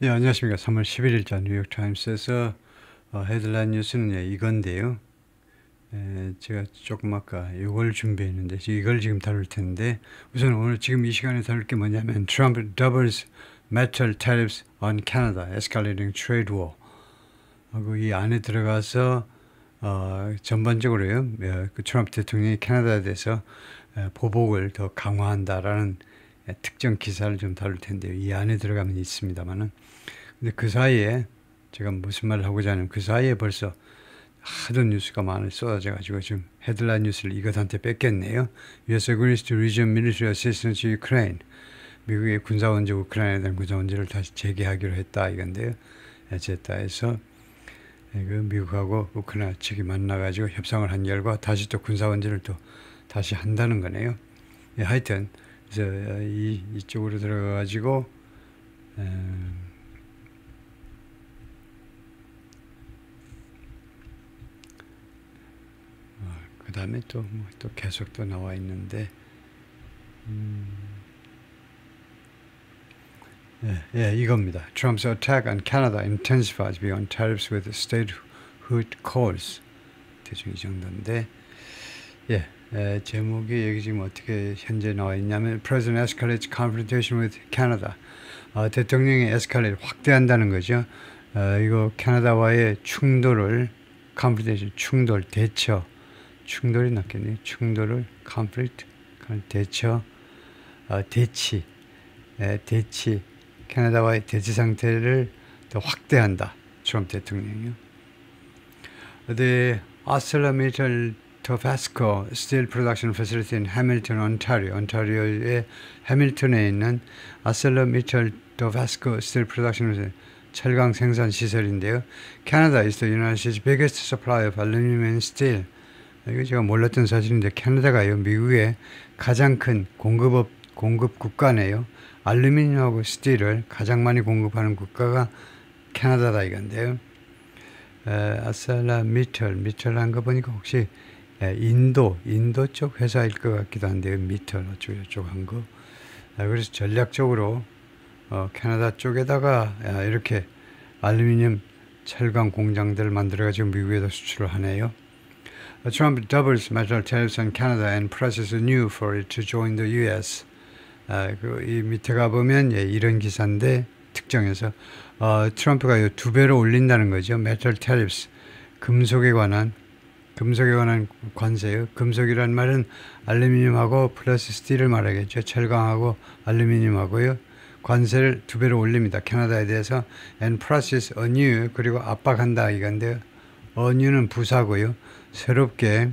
예, 안녕하십니까. 3월 11일자 뉴욕타임스에서 헤드라인 뉴스는 이건데요. 제가 조금 아까 이걸 준비했는데 이걸 지금 다룰 텐데 우선 오늘 지금 이 시간에 다룰 게 뭐냐면 Trump doubles metal tariffs on Canada, escalating trade war. 하고 이 안에 들어가서 전반적으로요. 그 트럼프 대통령이 캐나다에 대해서 보복을 더 강화한다라는 특정 기사를 좀 다룰 텐데요. 이 안에 들어가면 있습니다만은. 근데 그 사이에 제가 무슨 말을 하고자 하냐면 그 사이에 벌써 하도 뉴스가 많이 쏟아져 가지고 지금 헤드라인 뉴스를 이것한테 뺏겼네요. US agrees to resume military assistance to Ukraine. 미국의 군사원조 우크라이나에 대한 군사원조를 다시 재개하기로 했다 이건데요. 제타에서 그 미국하고 우크라이나 측이 만나가지고 협상을 한 결과 다시 또 군사원조를 또 다시 한다는 거네요. 하여튼 그래서 이쪽으로 들어가가지고 그 다음에 또 계속 또 나와 있는데 이겁니다. Trump's attack on Canada intensifies beyond tariffs with statehood calls. 대충 이 정도인데 제목이 여기 지금 어떻게 현재 나와 있냐면 President escalates confrontation with Canada. 대통령이 에스컬레이트 확대한다는 거죠. 이거 캐나다와의 충돌을 confrontation 충돌 대처 충돌이 낫겠네요. 충돌을 conflict 대처 대치 캐나다와의 대치 상태를 더 확대한다. 트럼프 대통령이요. The ArcelorMittal Tabasco Steel Production Facility in Hamilton, Ontario. 온타리오의 해밀턴에 있는 ArcelorMittal Tabasco Steel Production Facility, 철강 생산 시설인데요. Canada is the United States' biggest supplier of aluminum and steel. 이거 제가 몰랐던 사실인데 캐나다가요 미국의 가장 큰 공급 국가네요. 알루미늄하고 스틸을 가장 많이 공급하는 국가가 캐나다다 이건데요. 미털한 거 보니까 혹시 인도 쪽 회사일 것 같기도 한데요. 미털 어쩌고 한 거. 그래서 전략적으로 캐나다 쪽에다가 이렇게 알루미늄 철강 공장들을 만들어가지고 미국에다 수출을 하네요. Trump doubles metal tariffs on Canada and presses anew for it to join the U.S. 이 밑에 가보면 이런 기사인데 특정해서 트럼프가 2배로 올린다는 거죠. metal tariffs 금속에 관한 관세요. 금속이란 말은 알루미늄하고 플러스 스틸을 말하겠죠. 철강하고 알루미늄하고요. 관세를 2배로 올립니다. 캐나다에 대해서 and presses anew 그리고 압박한다 이건데요. anew는 부사고요. 새롭게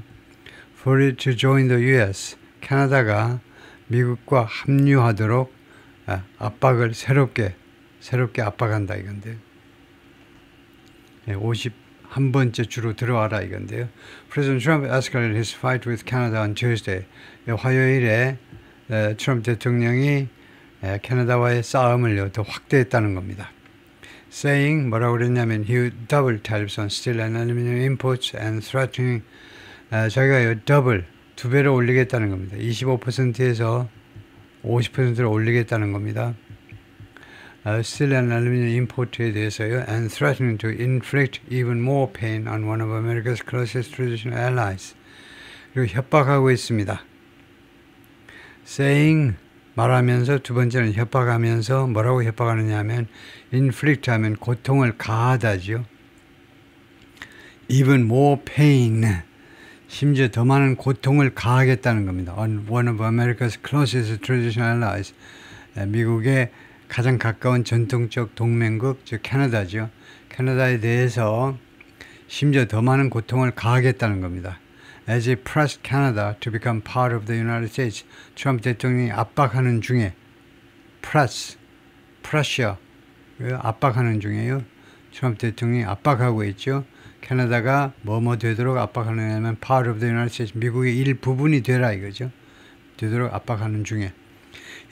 for it to join the U.S. 캐나다가 미국과 합류하도록 압박을 새롭게 압박한다 이건데요. 51번째 주로 들어와라 이건데요. President Trump escalated his fight with Canada on Tuesday. 화요일에 트럼프 대통령이 캐나다와의 싸움을 더 확대했다는 겁니다. Saying 뭐라고 그랬냐면 he would double tariffs on steel and aluminum imports and threatening 자기가 더블 2배로 올리겠다는 겁니다. 25%에서 50%로 올리겠다는 겁니다. steel and aluminum import에 대해서요. and threatening to inflict even more pain on one of America's closest traditional allies. 그리고 협박하고 있습니다. saying 말하면서 두 번째는 협박하면서 뭐라고 협박하느냐 하면 inflict 하면 고통을 가하다죠. even more pain 심지어 더 많은 고통을 가하겠다는 겁니다. on one of America's closest traditional allies 미국의 가장 가까운 전통적 동맹국 즉 캐나다죠. 캐나다에 대해서 심지어 더 많은 고통을 가하겠다는 겁니다. As he pressed Canada to become part of the United States, 트럼프 대통령이 압박하는 중에 pressure, 압박하는 중에요. 트럼프 대통령이 압박하고 있죠. 캐나다가 뭐뭐 되도록 압박하느냐면 part of the United States, 미국의 일부분이 되라 이거죠. 되도록 압박하는 중에.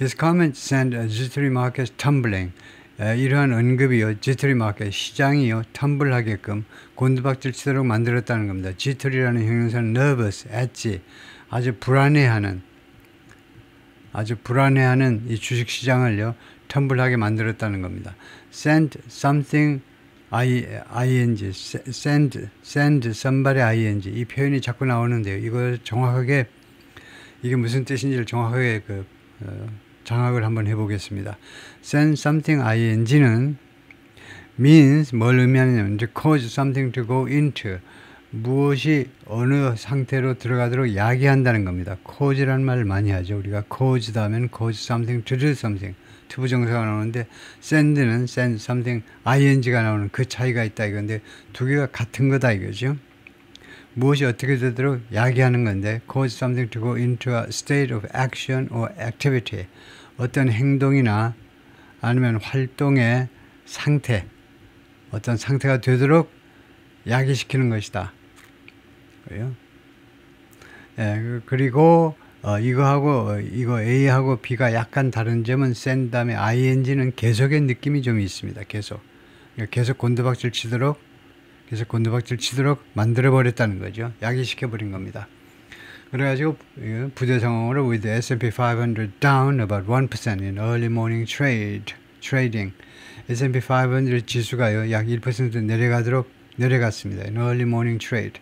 His comments sent jittery markets tumbling. 이러한 언급이요, 지트리 마켓 시장이요, 텀블하게끔 곤두박질 치도록 만들었다는 겁니다. 지트리라는 형용사는 nervous, 엣지, 아주 불안해하는 이 주식 시장을요, 텀블하게 만들었다는 겁니다. send something ing, send somebody ing 이 표현이 자꾸 나오는데요. 이거 정확하게 이게 무슨 뜻인지를 정확하게 장악을 한번 해보겠습니다. send something ing는 means 뭘 의미하냐면 to cause something to go into 무엇이 어느 상태로 들어가도록 야기한다는 겁니다. cause라는 말을 많이 하죠. 우리가 cause 다음엔 cause something to do something 투부정사가 나오는데 send는 send something ing가 나오는 그 차이가 있다 이건데 두 개가 같은 거다 이거죠. 무엇이 어떻게 되도록 야기하는 건데 cause something to go into a state of action or activity 어떤 행동이나 아니면 활동의 상태 어떤 상태가 되도록 야기시키는 것이다. 그래요? 예, 그리고 이거 A하고 B가 약간 다른 점은 send 다음에 ing는 계속의 느낌이 좀 있습니다. 계속 곤두박질 치도록 만들어 버렸다는 거죠. 야기시켜 버린 겁니다. 그래가지고 부재 상황으로 with the S&P 500 down about 1% in early morning trading. S&P 500 지수가요 약 1% 내려갔습니다. in early morning trade.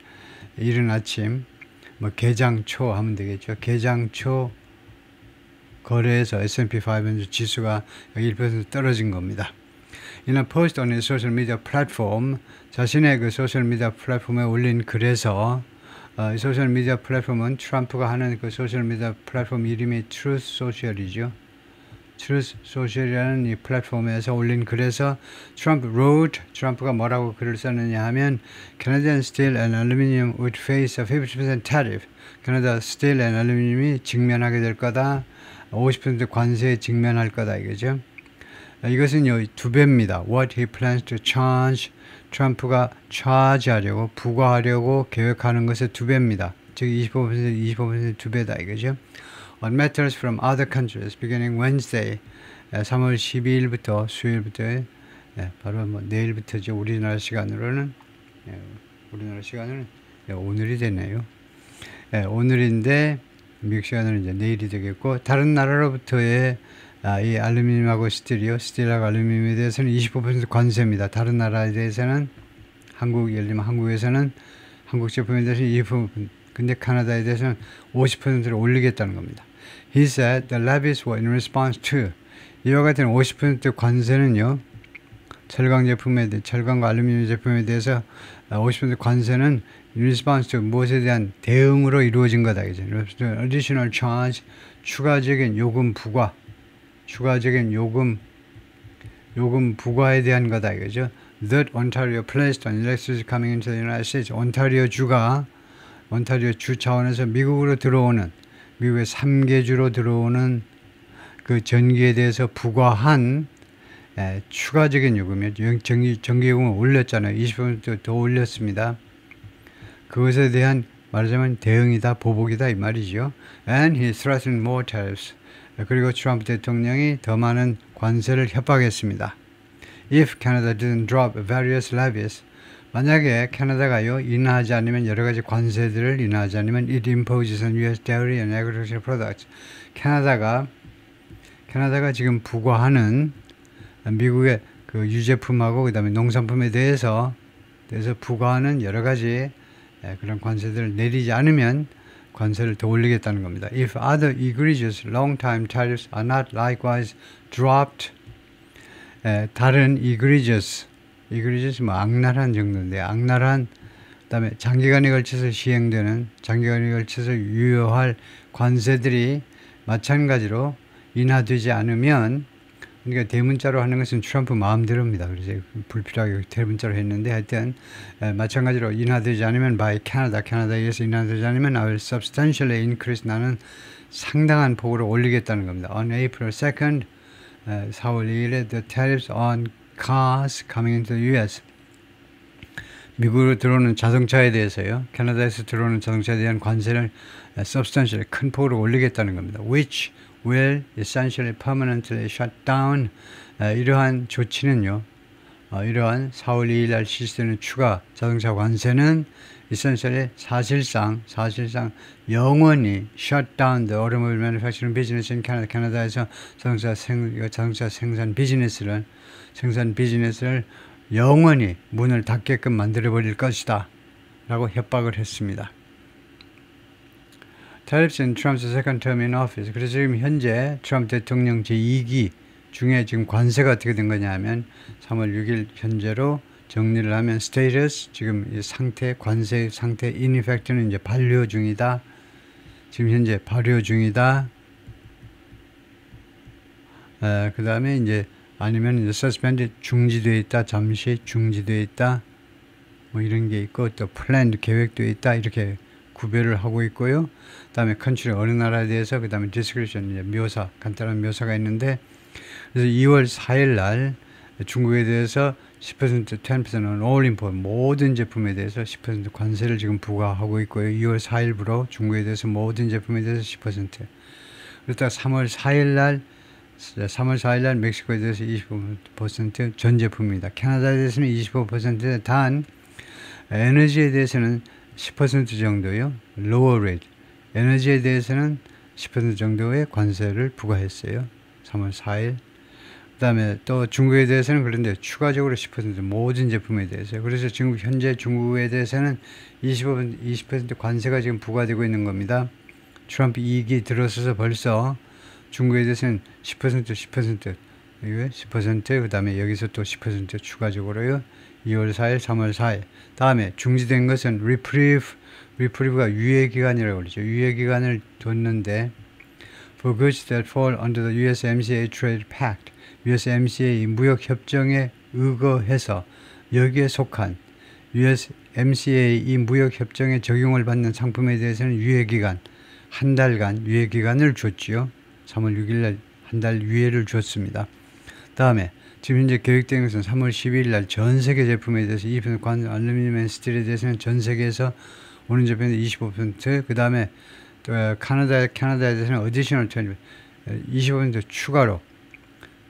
이른 아침 뭐 개장 초 하면 되겠죠. 개장 초 거래에서 S&P 500 지수가 약 1% 떨어진 겁니다. In a post on his social media platform, 자신의 그 소셜 미디어 플랫폼에 올린 글에서 이 소셜 미디어 플랫폼은 트럼프가 하는 그 소셜 미디어 플랫폼 이름이 Truth Social이죠. Truth Social이라는 이 플랫폼에서 올린 글에서 트럼프가 뭐라고 글을 썼느냐 하면 Canadian steel and aluminum would face a 50% tariff. 캐나다 스틸 앤 알루미늄이 직면하게 될 거다. 50% 관세에 직면할 거다 이거죠. 이것은요 2배입니다. What he plans to charge. 트럼프가 차지하려고 부과하려고 계획하는 것의 2배입니다. 즉 25% 2배다 이거죠. On matters from other countries beginning Wednesday 3월 12일부터 수요일부터 바로 뭐 내일부터죠. 우리나라 시간으로는 오늘이 되네요. 오늘인데 미국 시간으로 이제 내일이 되겠고 다른 나라로부터의 이 알루미늄하고 스틸하고 알루미늄에 대해서는 25% 관세입니다. 다른 나라에 대해서는 예를 들면 한국에서는 한국 제품에 대해서는 20%, 근데 카나다에 대해서는 50%를 올리겠다는 겁니다. He said the levies were in response to 이와 같은 50% 관세는요. 철강과 알루미늄 제품에 대해서 50% 관세는 in response to 무엇에 대한 대응으로 이루어진 거다. Additional charge 추가적인 요금 부과 추가적인 요금 부과에 대한 거다 이거죠. That Ontario placed on electricity coming into the United States. 온타리오 주 차원에서 미국의 3개주로 들어오는 그 전기에 대해서 부과한 추가적인 요금이요. 전기 요금을 올렸잖아요. 20% 더 올렸습니다. 그것에 대한 말하자면 대응이다, 보복이다 이 말이죠. And he threatened more tariffs. 그리고 트럼프 대통령이 더 많은 관세를 협박했습니다. If Canada didn't drop various levies, 만약에 캐나다가요 인하하지 않으면 여러 가지 관세들을 인하하지 않으면 it imposes on U.S. dairy and agricultural products. 캐나다가 지금 부과하는 미국의 그 유제품하고 그다음에 농산품에 대해서 부과하는 여러 가지 그런 관세들을 내리지 않으면 관세를 더 올리겠다는 겁니다. If other egregious long-time tariffs are not likewise dropped, 다른 egregious 뭐 악랄한 정도인데 악랄한 그다음에 장기간에 걸쳐서 유효할 관세들이 마찬가지로 인하되지 않으면 그러니까 대문자로 하는 것은 트럼프 마음대로입니다. 그래서 불필요하게 대문자로 했는데 하여튼 마찬가지로 인하되지 않으면 by 캐나다에서 인하되지 않으면 I will substantially increase 나는 상당한 폭으로 올리겠다는 겁니다. On April 2nd 4월 2일에 the tariffs on cars coming into the US 미국으로 들어오는 자동차에 대해서요. 캐나다에서 들어오는 자동차에 대한 관세를 substantially 큰 폭으로 올리겠다는 겁니다. Which will essentially permanently shut down 이러한 조치는요. 이러한 4월 2일 날 실시되는 추가 자동차 관세는 essentially 사실상 영원히 shut down the automobile manufacturing business in Canada. 캐나다에서 자동차 생산 비즈니스를 영원히 문을 닫게끔 만들어 버릴 것이다 라고 협박을 했습니다. Tariffs in Trump's second term in office. 그래서 지금 현재 트럼프 대통령 제2기 중에 지금 관세가 어떻게 된 거냐 하면 3월 6일 현재로 정리를 하면 status 지금 이 상태 관세 상태 in effect는 이제 발효 중이다. 지금 현재 발효 중이다. 그 다음에 이제 아니면 이제 suspended 중지되어 있다. 잠시 중지되어 있다. 뭐 이런 게 있고 또 planned 계획되어 있다. 이렇게 구별을 하고 있고요. 그 다음에 country 어느 나라에 대해서 그 다음에 description 이제 묘사 간단한 묘사가 있는데 그래서 2월 4일 날 중국에 대해서 10% 10%는 all import 모든 제품에 대해서 10% 관세를 지금 부과하고 있고요. 2월 4일부로 중국에 대해서 모든 제품에 대해서 10%. 그러다가 3월 4일 날 멕시코에 대해서 25% 전 제품입니다. 캐나다에 대해서는 25%. 단 에너지에 대해서는 10% 정도요. lower rate. 에너지에 대해서는 10% 정도의 관세를 부과했어요. 3월 4일. 그 다음에 또 중국에 대해서는 그런데 추가적으로 10% 모든 제품에 대해서. 그래서 지금 현재 중국에 대해서는 20% 관세가 지금 부과되고 있는 겁니다. 트럼프 2기 들어서서 벌써 중국에 대해서는 10%, 그 다음에 여기서 또 10% 추가적으로요. 2월 4일, 3월 4일. 다음에 중지된 것은 reprieve가 유예기간이라고 그러죠. 유예기간을 뒀는데 for goods that fall under the USMCA Trade Pact, USMCA 무역협정에 의거해서 여기에 속한 USMCA 이 무역협정에 적용을 받는 상품에 대해서는 유예기간, 한 달간 유예기간을 줬지요. 3월 6일 날 한 달 유예를 줬습니다. 다음에 지금 현재 계획된 것은 3월 12일 날 전 세계 제품에 대해서 2% 관세, 알루미늄 앤 스틸에 대해서는 전 세계에서 오는 제품에 25%, 그 다음에 또 캐나다에 대해서는 additional 25%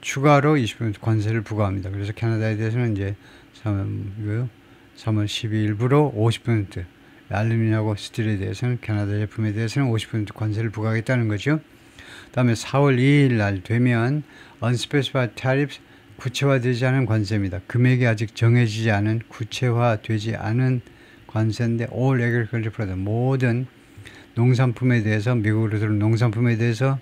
추가로 20% 관세를 부과합니다. 그래서 캐나다에 대해서는 이제 3월 12일부로 50% 알루미늄하고 스틸에 대해서는 캐나다 제품에 대해서는 50% 관세를 부과하겠다는 거죠. 다음에 4월 2일 날 되면 unspecified tariffs 구체화되지 않은 관세입니다. 금액이 아직 정해지지 않은 구체화되지 않은 관세인데 all agriculture product 모든 농산품에 대해서 미국으로 들어온 농산품에 대해서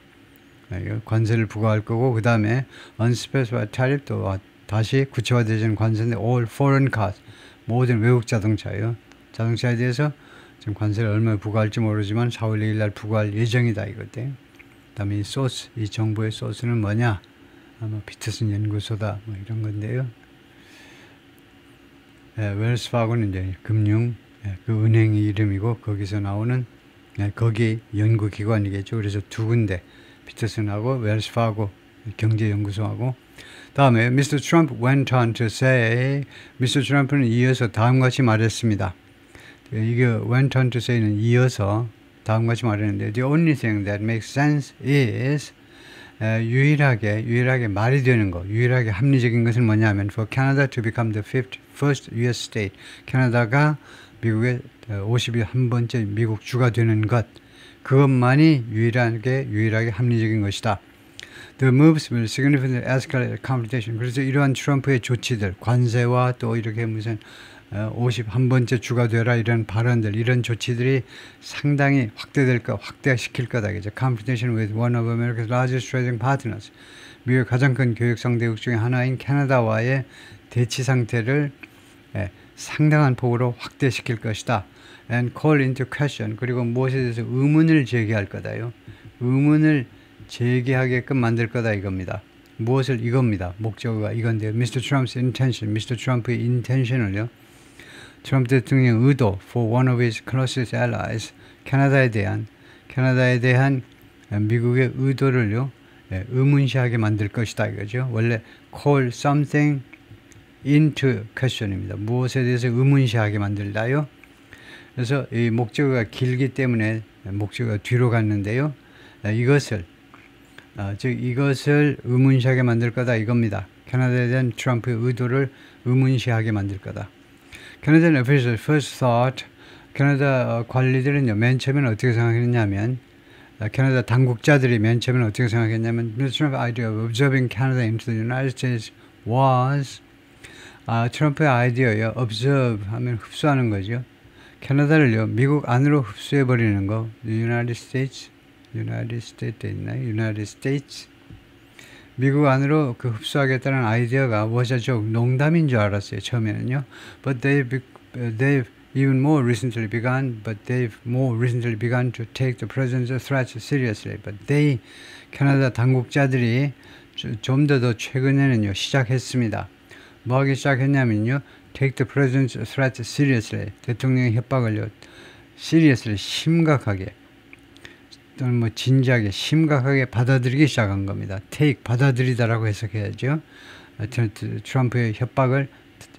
관세를 부과할 거고 그 다음에 unspecified tariff 또 다시 구체화되지 않은 관세인데 all foreign cars 모든 외국 자동차예요. 자동차에 대해서 지금 관세를 얼마나 부과할지 모르지만 4월 2일 날 부과할 예정이다 이거대. 그 다음에 이 소스, 이 정보의 소스는 뭐냐? 아마 피터슨 연구소다 뭐 이런 건데요. 웰스파고는 이제 금융 그 은행의 이름이고 거기서 나오는 거기 연구기관이겠죠. 그래서 두 군데 피터슨하고 웰스파고 경제연구소하고 다음에 Mr. Trump went on to say Mr. Trump는 이어서 다음같이 말했습니다. 이게 went on to say는 이어서 다음같이 말했는데 The only thing that makes sense is 유일하게 말이 되는 거, 유일하게 합리적인 것은 뭐냐면 for Canada to become the 51st US state, 캐나다가 미국의 51번째 미국 주가 되는 것, 그것만이 유일하게 합리적인 것이다. The moves will significantly escalate competition. 그래서 이러한 트럼프의 조치들, 관세와 또 이렇게 무슨 51번째 주가 되라 이런 발언들, 이런 조치들이 상당히 확대시킬 거다. 그죠? Competition with one of America's largest trading partners. 미국의 가장 큰 교역 상대국 중에 하나인 캐나다와의 대치 상태를 상당한 폭으로 확대시킬 것이다. And call into question. 그리고 무엇에 대해서 의문을 제기할 거다요. 의문을 제기하게끔 만들 거다 이겁니다. 무엇을 이겁니다. 목적어가 이건데요. Mr. Trump's intention. Mr. Trump의 intention을요. 트럼프 대통령의 의도 for one of his closest allies. 캐나다에 대한 미국의 의도를요. 의문시하게 만들 것이다 이거죠. 원래 call something into question입니다. 무엇에 대해서 의문시하게 만들다요. 그래서 이 목적어가 길기 때문에 목적어가 뒤로 갔는데요. 이것을 의문시하게 만들 거다 이겁니다. 캐나다에 대한 트럼프의 의도를 의문시하게 만들 거다. Canadian officials first thought, 캐나다 관리들은요, 맨 처음에는 어떻게 생각했냐면, 캐나다 당국자들이 맨 처음에는 어떻게 생각했냐면, Mr. Trump's idea of observing Canada into the United States was, 트럼프의 아이디어요, observe 하면 흡수하는 거죠. 캐나다를요, 미국 안으로 흡수해버리는 거, United States 돼 있나요? United States. 미국 안으로 그 흡수하겠다는 아이디어가 was a joke, 농담인 줄 알았어요, 처음에는요. But they've even more recently begun to take the president's threats seriously. But they, 캐나다 당국자들이 좀 더 최근에는요, 시작했습니다. 뭐 하기 시작했냐면요, take the president's threats seriously. 대통령의 협박을요, seriously, 심각하게, 또는 뭐 진지하게, 심각하게 받아들이기 시작한 겁니다. take, 받아들이다라고 해석해야죠. 트럼프의 협박을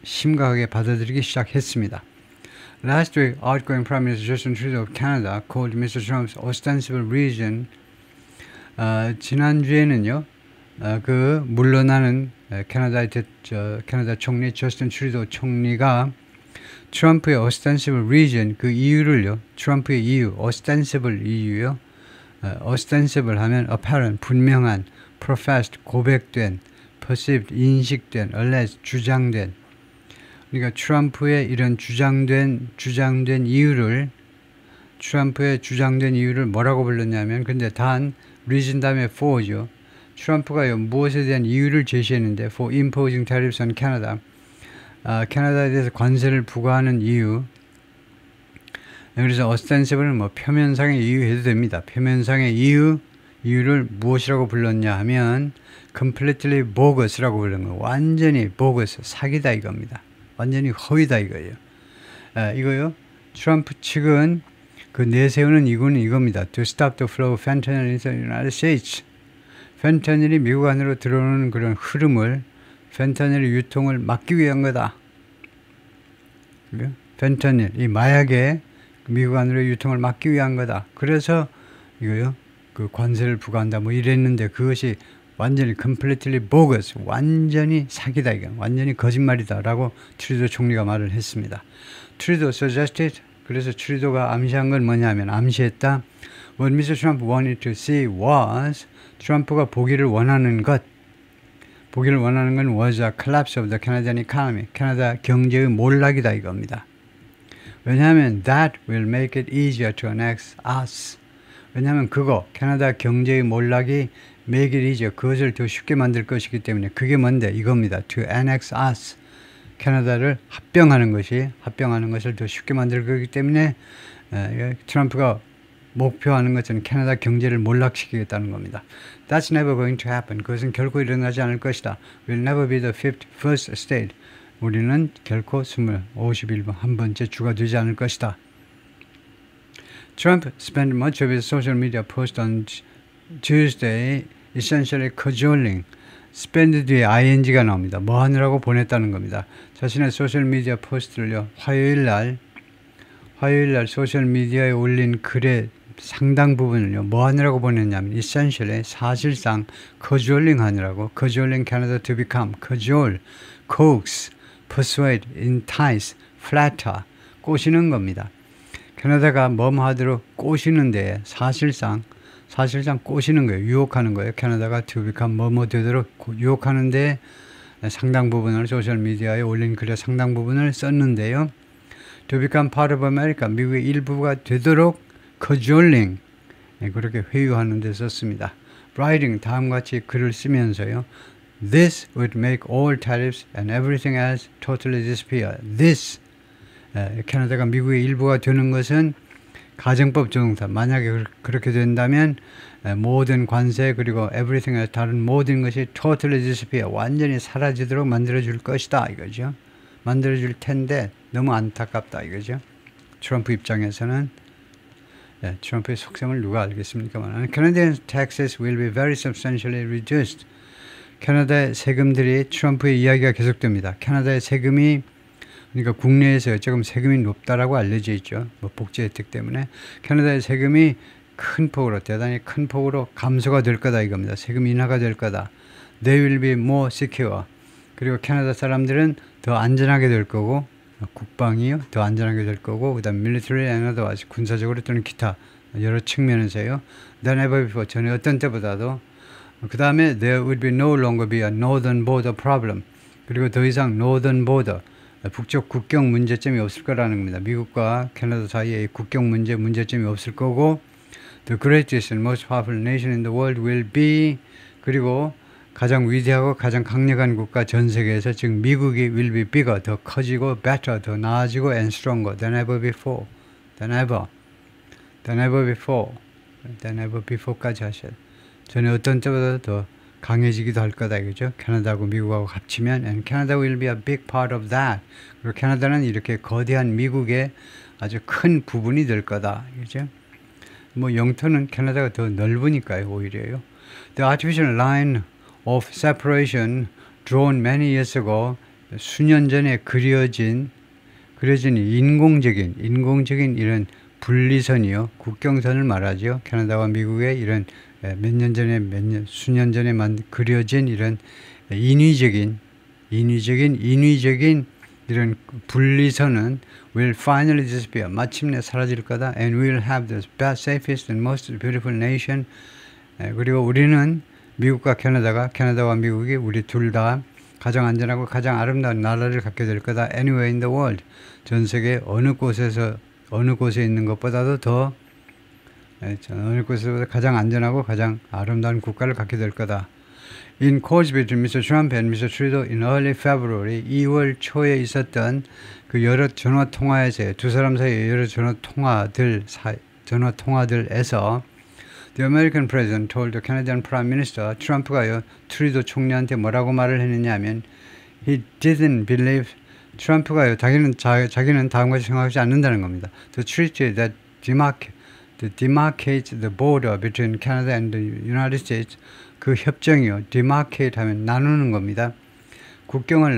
심각하게 받아들이기 시작했습니다. Last week, outgoing Prime Minister Justin Trudeau of Canada called Mr. Trump's ostensible reason. 지난주에는요, 그 물러나는 캐나다 총리 저스틴 트루도 총리가 트럼프의 ostensible reason, 그 이유를요, 트럼프의 이유, ostensible 이유요, ostensible 하면 apparent, 분명한, professed, 고백된, perceived, 인식된, alleged, 주장된. 그러니까 트럼프의 이런 주장된 이유를, 트럼프의 주장된 이유를 뭐라고 불렀냐면, 근데 단 reason 다음에 for죠. 트럼프가요, 무엇에 대한 이유를 제시했는데, for imposing tariffs on Canada, 캐나다에 대해서 관세를 부과하는 이유. 그래서 ostensible은 뭐 표면상의 이유 해도 됩니다. 표면상의 이유를 무엇이라고 불렀냐 하면 completely bogus라고 부른 거. 완전히 bogus, 사기다 이겁니다. 완전히 허위다 이거예요. 이거요. 트럼프 측은 그 내세우는 이유는 이겁니다. To stop the flow of fentanyl into the United States. 펜타닐이 미국 안으로 들어오는 그런 흐름을, 펜타닐의 유통을 막기 위한 거다. 펜타닐, 이 마약의 미국 안으로 유통을 막기 위한 거다. 그래서 이거요, 그 관세를 부과한다 뭐 이랬는데 그것이 완전히 completely bogus, 완전히 사기다 이거, 완전히 거짓말이다라고 트루도 총리가 말을 했습니다. 트루도 suggested, 그래서 트루도가 암시한 건 뭐냐면, 암시했다. What Mr. Trump wanted to see was, 트럼프가 보기를 원하는 건 was a collapse of the Canadian economy. 캐나다 경제의 몰락이다 이겁니다. 왜냐하면 that will make it easier to annex us. 왜냐하면 캐나다 경제의 몰락이 make it easier, 그것을 더 쉽게 만들 것이기 때문에, 그게 뭔데? 이겁니다. To annex us. 캐나다를 합병하는 것을 더 쉽게 만들 거기 때문에 트럼프가 목표하는 것은 캐나다 경제를 몰락시키겠다는 겁니다. That's never going to happen. 그것은 결코 일어나지 않을 것이다. We'll never be the 51st state. 우리는 결코 51번째 주가 되지 않을 것이다. Trump spent much of his social media post on Tuesday essentially cajoling. spend 뒤에 ing가 나옵니다. 뭐 하느라고 보냈다는 겁니다. 자신의 소셜미디어 포스트를요, 화요일 날 소셜미디어에 올린 글의 상당 부분을요, 뭐 하느라고 보냈냐면, essentially, 사실상, cajoling 하느라고, cajoling Canada to become, cajole, coax, persuade, entice, flatter, 꼬시는 겁니다. 캐나다가 뭐하도록 꼬시는데, 사실상 꼬시는 거예요. 유혹하는 거예요. 캐나다가 to become 뭐뭐 되도록 유혹하는데, 상당 부분을 소셜미디어에 올린 글의 상당 부분을 썼는데요. To become part of America, 미국의 일부가 되도록 cajoling, 그렇게 회유하는 데 썼습니다. Writing, 다음같이 글을 쓰면서요. This would make all tariffs and everything else totally disappear. This, 캐나다가 미국의 일부가 되는 것은 가정법 조동사, 만약에 그렇게 된다면 모든 관세 그리고 everything else, 다른 모든 것이 totally disappear, 완전히 사라지도록 만들어줄 것이다 이거죠. 만들어줄 텐데 너무 안타깝다 이거죠. 트럼프 입장에서는 트럼프의 속셈을 누가 알겠습니까? Canadian taxes will be very substantially reduced. 캐나다의 세금들이, 트럼프의 이야기가 계속됩니다. 캐나다의 세금이, 그러니까 국내에서 조금 세금이 높다라고 알려져 있죠. 뭐 복지 혜택 때문에. 캐나다의 세금이 큰 폭으로, 대단히 큰 폭으로 감소가 될 거다 이겁니다. 세금 인하가 될 거다. They will be more secure. 그리고 캐나다 사람들은 더 안전하게 될 거고, 국방이요 더 안전하게 될 거고, 그 다음 military and otherwise 군사적으로 또는 기타 여러 측면에서요 than ever before 전에 어떤 때보다도. 그 다음에 there would be no longer be a northern border problem. 그리고 더 이상 northern border 북쪽 국경 문제점이 없을 거라는 겁니다. 미국과 캐나다 사이에 국경 문제점이 없을 거고, the greatest and most powerful nation in the world will be, 그리고 가장 위대하고 가장 강력한 국가 전 세계에서 지금 미국이 will be bigger 더 커지고 better 더 나아지고 and stronger than ever before than ever before까지 하셔야 돼요. 전에 어떤 때보다 더 강해지기도 할 거다 이거죠. 캐나다하고 미국하고 합치면 and Canada will be a big part of that. 그리고 캐나다는 이렇게 거대한 미국의 아주 큰 부분이 될 거다 이거죠. 뭐 영토는 캐나다가 더 넓으니까요 오히려요. The artificial line of separation drawn many years ago 수년 전에 그려진 인공적인 이런 분리선이요 국경선을 말하죠. 캐나다와 미국의 이런 수년 전에 그려진 이런 인위적인 이런 분리선은 will finally disappear. 마침내 사라질 거다. And we'll have the best, safest and most beautiful nation. 그리고 우리는 미국과 캐나다와 미국이 우리 둘 다 가장 안전하고 가장 아름다운 나라를 갖게 될 거다. Anywhere in the world. 전 세계 어느 곳에 있는 것보다도 더 어느 곳에서보다 가장 안전하고 가장 아름다운 국가를 갖게 될 거다. In calls between Mr. Trump and Mr. Trudeau in early February, 2월 초에 있었던 그 여러 전화 통화에서 두 사람 사이의 여러 전화 통화들에서 The American President told the Canadian Prime Minister, 트럼프가요 트루도 총리한테 뭐라고 말을 했느냐면 he didn't believe 트럼프가요 자기는 다음같이 생각하지 않는다는 겁니다. The treaty that demarcates the border between Canada and the United States 그 협정이요. demarcate 하면 나누는 겁니다. 국경을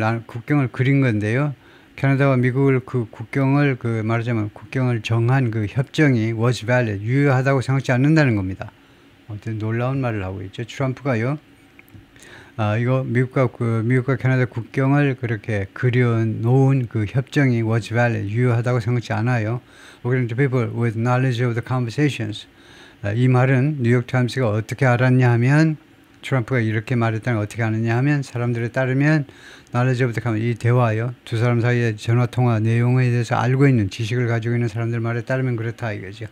그린 건데요. 캐나다와 미국을 국경을 말하자면 국경을 정한 그 협정이 was valid 유효하다고 생각지 않는다는 겁니다. 아무튼 놀라운 말을 하고 있죠. 트럼프가요. 이거 미국과 캐나다 국경을 그렇게 그려놓은 그 협정이 was valid 유효하다고 생각지 않아요. According to people with knowledge of the conversations. 이 말은 뉴욕타임스가 어떻게 알았냐 하면 트럼프가 이렇게 말했다는 걸 어떻게 아느냐 하면 사람들에 따르면 knowledge of the conversation 이 대화요. 두 사람 사이의 전화통화 내용에 대해서 알고 있는 지식을 가지고 있는 사람들 말에 따르면 그렇다 이거죠.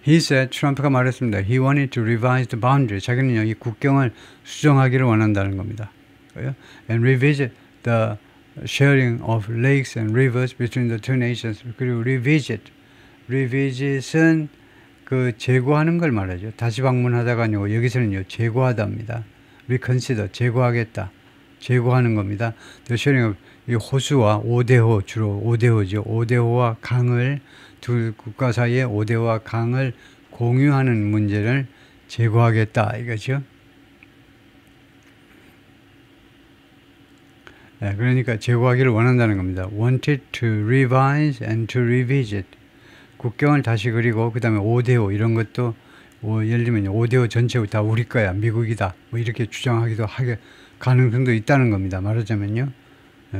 He said, 트럼프가 말했습니다. He wanted to revise the boundary. 자기는요, 이 국경을 수정하기를 원한다는 겁니다. And revisit the sharing of lakes and rivers between the two nations. 그리고 revisit은 그 재고하는 걸 말하죠. 다시 방문하다가 아니고 여기서는요, 재고하다입니다. reconsider, 재고하겠다. 재고하는 겁니다. The sharing of 이 호수와 5대호, 주로 5대호죠. 5대호와 강을 두 국가 사이에 5대호와 강을 공유하는 문제를 제고하겠다 이거죠. 네, 그러니까 제고하기를 원한다는 겁니다. wanted to revise and to revisit. 국경을 다시 그리고 그 다음에 5대호 이런 것도 예를 들면 5대호 전체 다 우리 거야 미국이다 뭐 이렇게 주장하기도 하게 가능성도 있다는 겁니다. 말하자면요.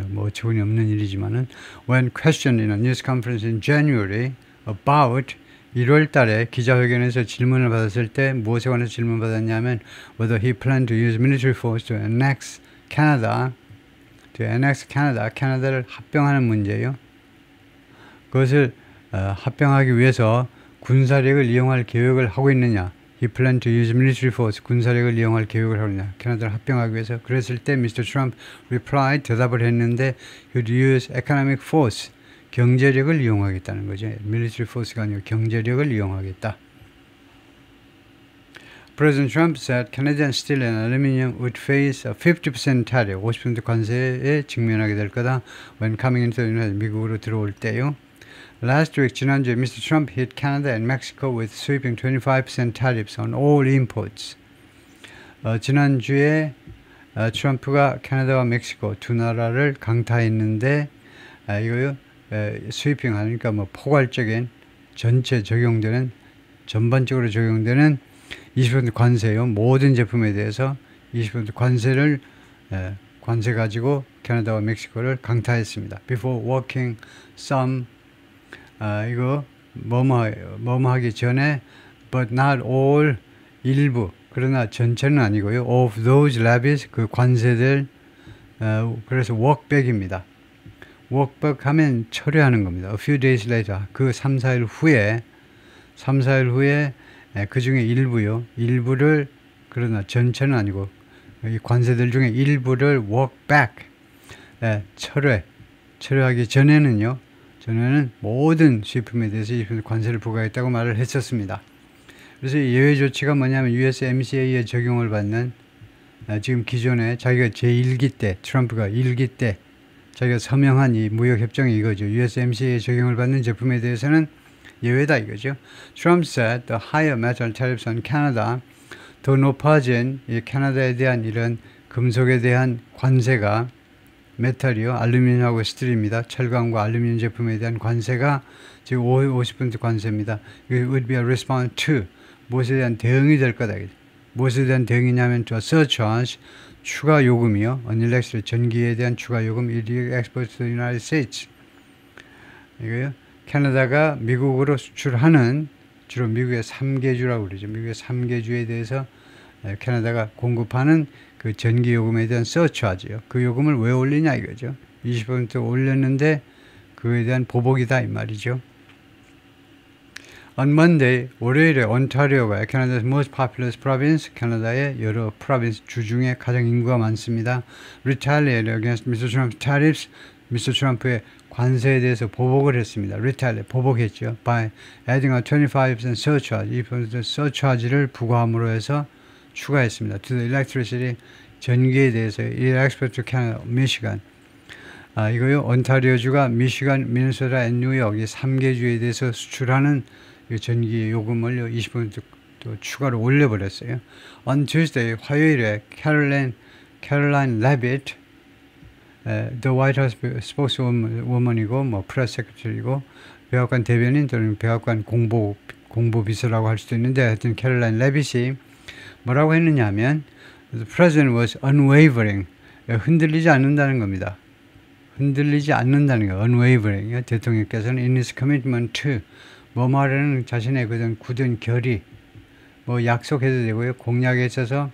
뭐 어처구니 없는 일이지만은 when questioned in a news conference in January about 1월 달에 기자회견에서 질문을 받았을 때 무엇에 관해서 질문받았냐면 whether he planned to use military force to annex Canada 캐나다를 합병하는 문제예요. 그것을 합병하기 위해서 군사력을 이용할 계획을 하고 있느냐. He planned to use military force, 군사력을 이용할 계획을 하고 있느냐. 캐나다를 합병하기 위해서. 그랬을 때 Mr. Trump replied, 대답을 했는데 he'd use economic force, 경제력을 이용하겠다는 거죠. military force가 아니고 경제력을 이용하겠다. President Trump said Canadian steel and aluminum would face a 50% tariff, 50% 관세에 직면하게 될 거다. When coming into the United States, 미국으로 들어올 때요. Last week, 지난주에 Mr. Trump hit Canada and Mexico with sweeping 25% tariffs on all imports. 지난주에 트럼프가 캐나다와 멕시코 두 나라를 강타했는데 이거요 스위핑 하니까 뭐 포괄적인 전반적으로 적용되는 20% 관세요. 모든 제품에 대해서 20% 관세를 관세 가지고 캐나다와 멕시코를 강타했습니다. Before working some 이거 뭐뭐 하기 전에 but not all 일부 그러나 전체는 아니고요. of those levies 그 관세들 그래서 work back입니다. work back 하면 처리하는 겁니다. A few days later 그 3, 4일 후에 그 중에 일부요. 일부를 그러나 전체는 아니고 이 관세들 중에 일부를 work back 철회하기 전에는 모든 수입품에 대해서 관세를 부과했다고 말을 했었습니다. 그래서 예외 조치가 뭐냐면 USMCA에 적용을 받는 지금 기존에 자기가 제1기 때 트럼프가 1기 때 자기가 서명한 이 무역협정이 이거죠. USMCA에 적용을 받는 제품에 대해서는 예외다 이거죠. Trump said the higher metal tariffs on Canada 더 높아진 이 캐나다에 대한 이런 금속에 대한 관세가 메탈이요. 알루미늄하고 스틸입니다. 철강과 알루미늄 제품에 대한 관세가 지금 50% 관세입니다. It would be a response to 무엇에 대한 대응이 될 거다. 무엇에 대한 대응이냐면 저 surcharge 추가 요금이요. on electric 전기에 대한 추가 요금 illegal export to the United States. 이거요. 캐나다가 미국으로 수출하는 주로 미국의 3개주라고 그러죠. 미국의 3개주에 대해서 캐나다가 공급하는 그 전기 요금에 대한 서치하지요. 그 요금을 왜 올리냐 이거죠. 20% 올렸는데 그에 대한 보복이다 이 말이죠. On Monday, 월요일에 온타리오가 캐나다의 most populous province, 캐나다의 여러 프로빈스 주 중에 가장 인구가 많습니다. Retaliated against Mr. Trump's tariffs, Mr. 트럼프의 관세에 대해서 보복을 했습니다. Retaliate, 보복했죠. By adding a 25% surcharge, 2% surcharge를 부과함으로 해서 추가했습니다. To the electricity, 전기에 대해서 export to Canada, 미시간. 이거요. 온타리오주가 미시간, 미네소타, 뉴욕 이 3개 주에 대해서 수출하는 전기 요금을 20% 또 추가로 올려버렸어요. On Tuesday, 화요일에 Caroline Leavitt, The White House spokeswoman이고 뭐 프레스 세크레터리고 백악관 대변인 또는 백악관 공보 비서라고 할 수도 있는데 하여튼 캐롤라인 레빗이 뭐라고 했느냐 하면 The president was unwavering. 흔들리지 않는다는 겁니다. 흔들리지 않는다는 거예요. unwavering. 대통령께서는 in his commitment to 뭐 말하는 자신의 그런 굳은 결의 뭐 약속해도 되고요. 공약에 있어서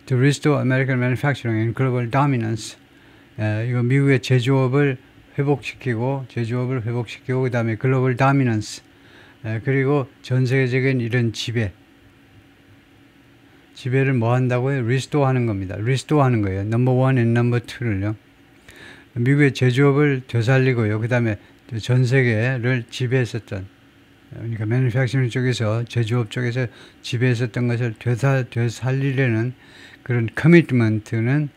to restore American manufacturing and global dominance. 이거 미국의 제조업을 회복시키고 그 다음에 글로벌 다미넌스 그리고 전 세계적인 이런 지배를 뭐 한다고요? 리스토어 하는 겁니다. 리스토어 하는 거예요. 넘버 1 and 넘버 2를요. 미국의 제조업을 되살리고요. 그 다음에 전 세계를 지배했었던 그러니까 매니팩처링 쪽에서 제조업 쪽에서 지배했었던 것을 되살리려는 그런 커미트먼트는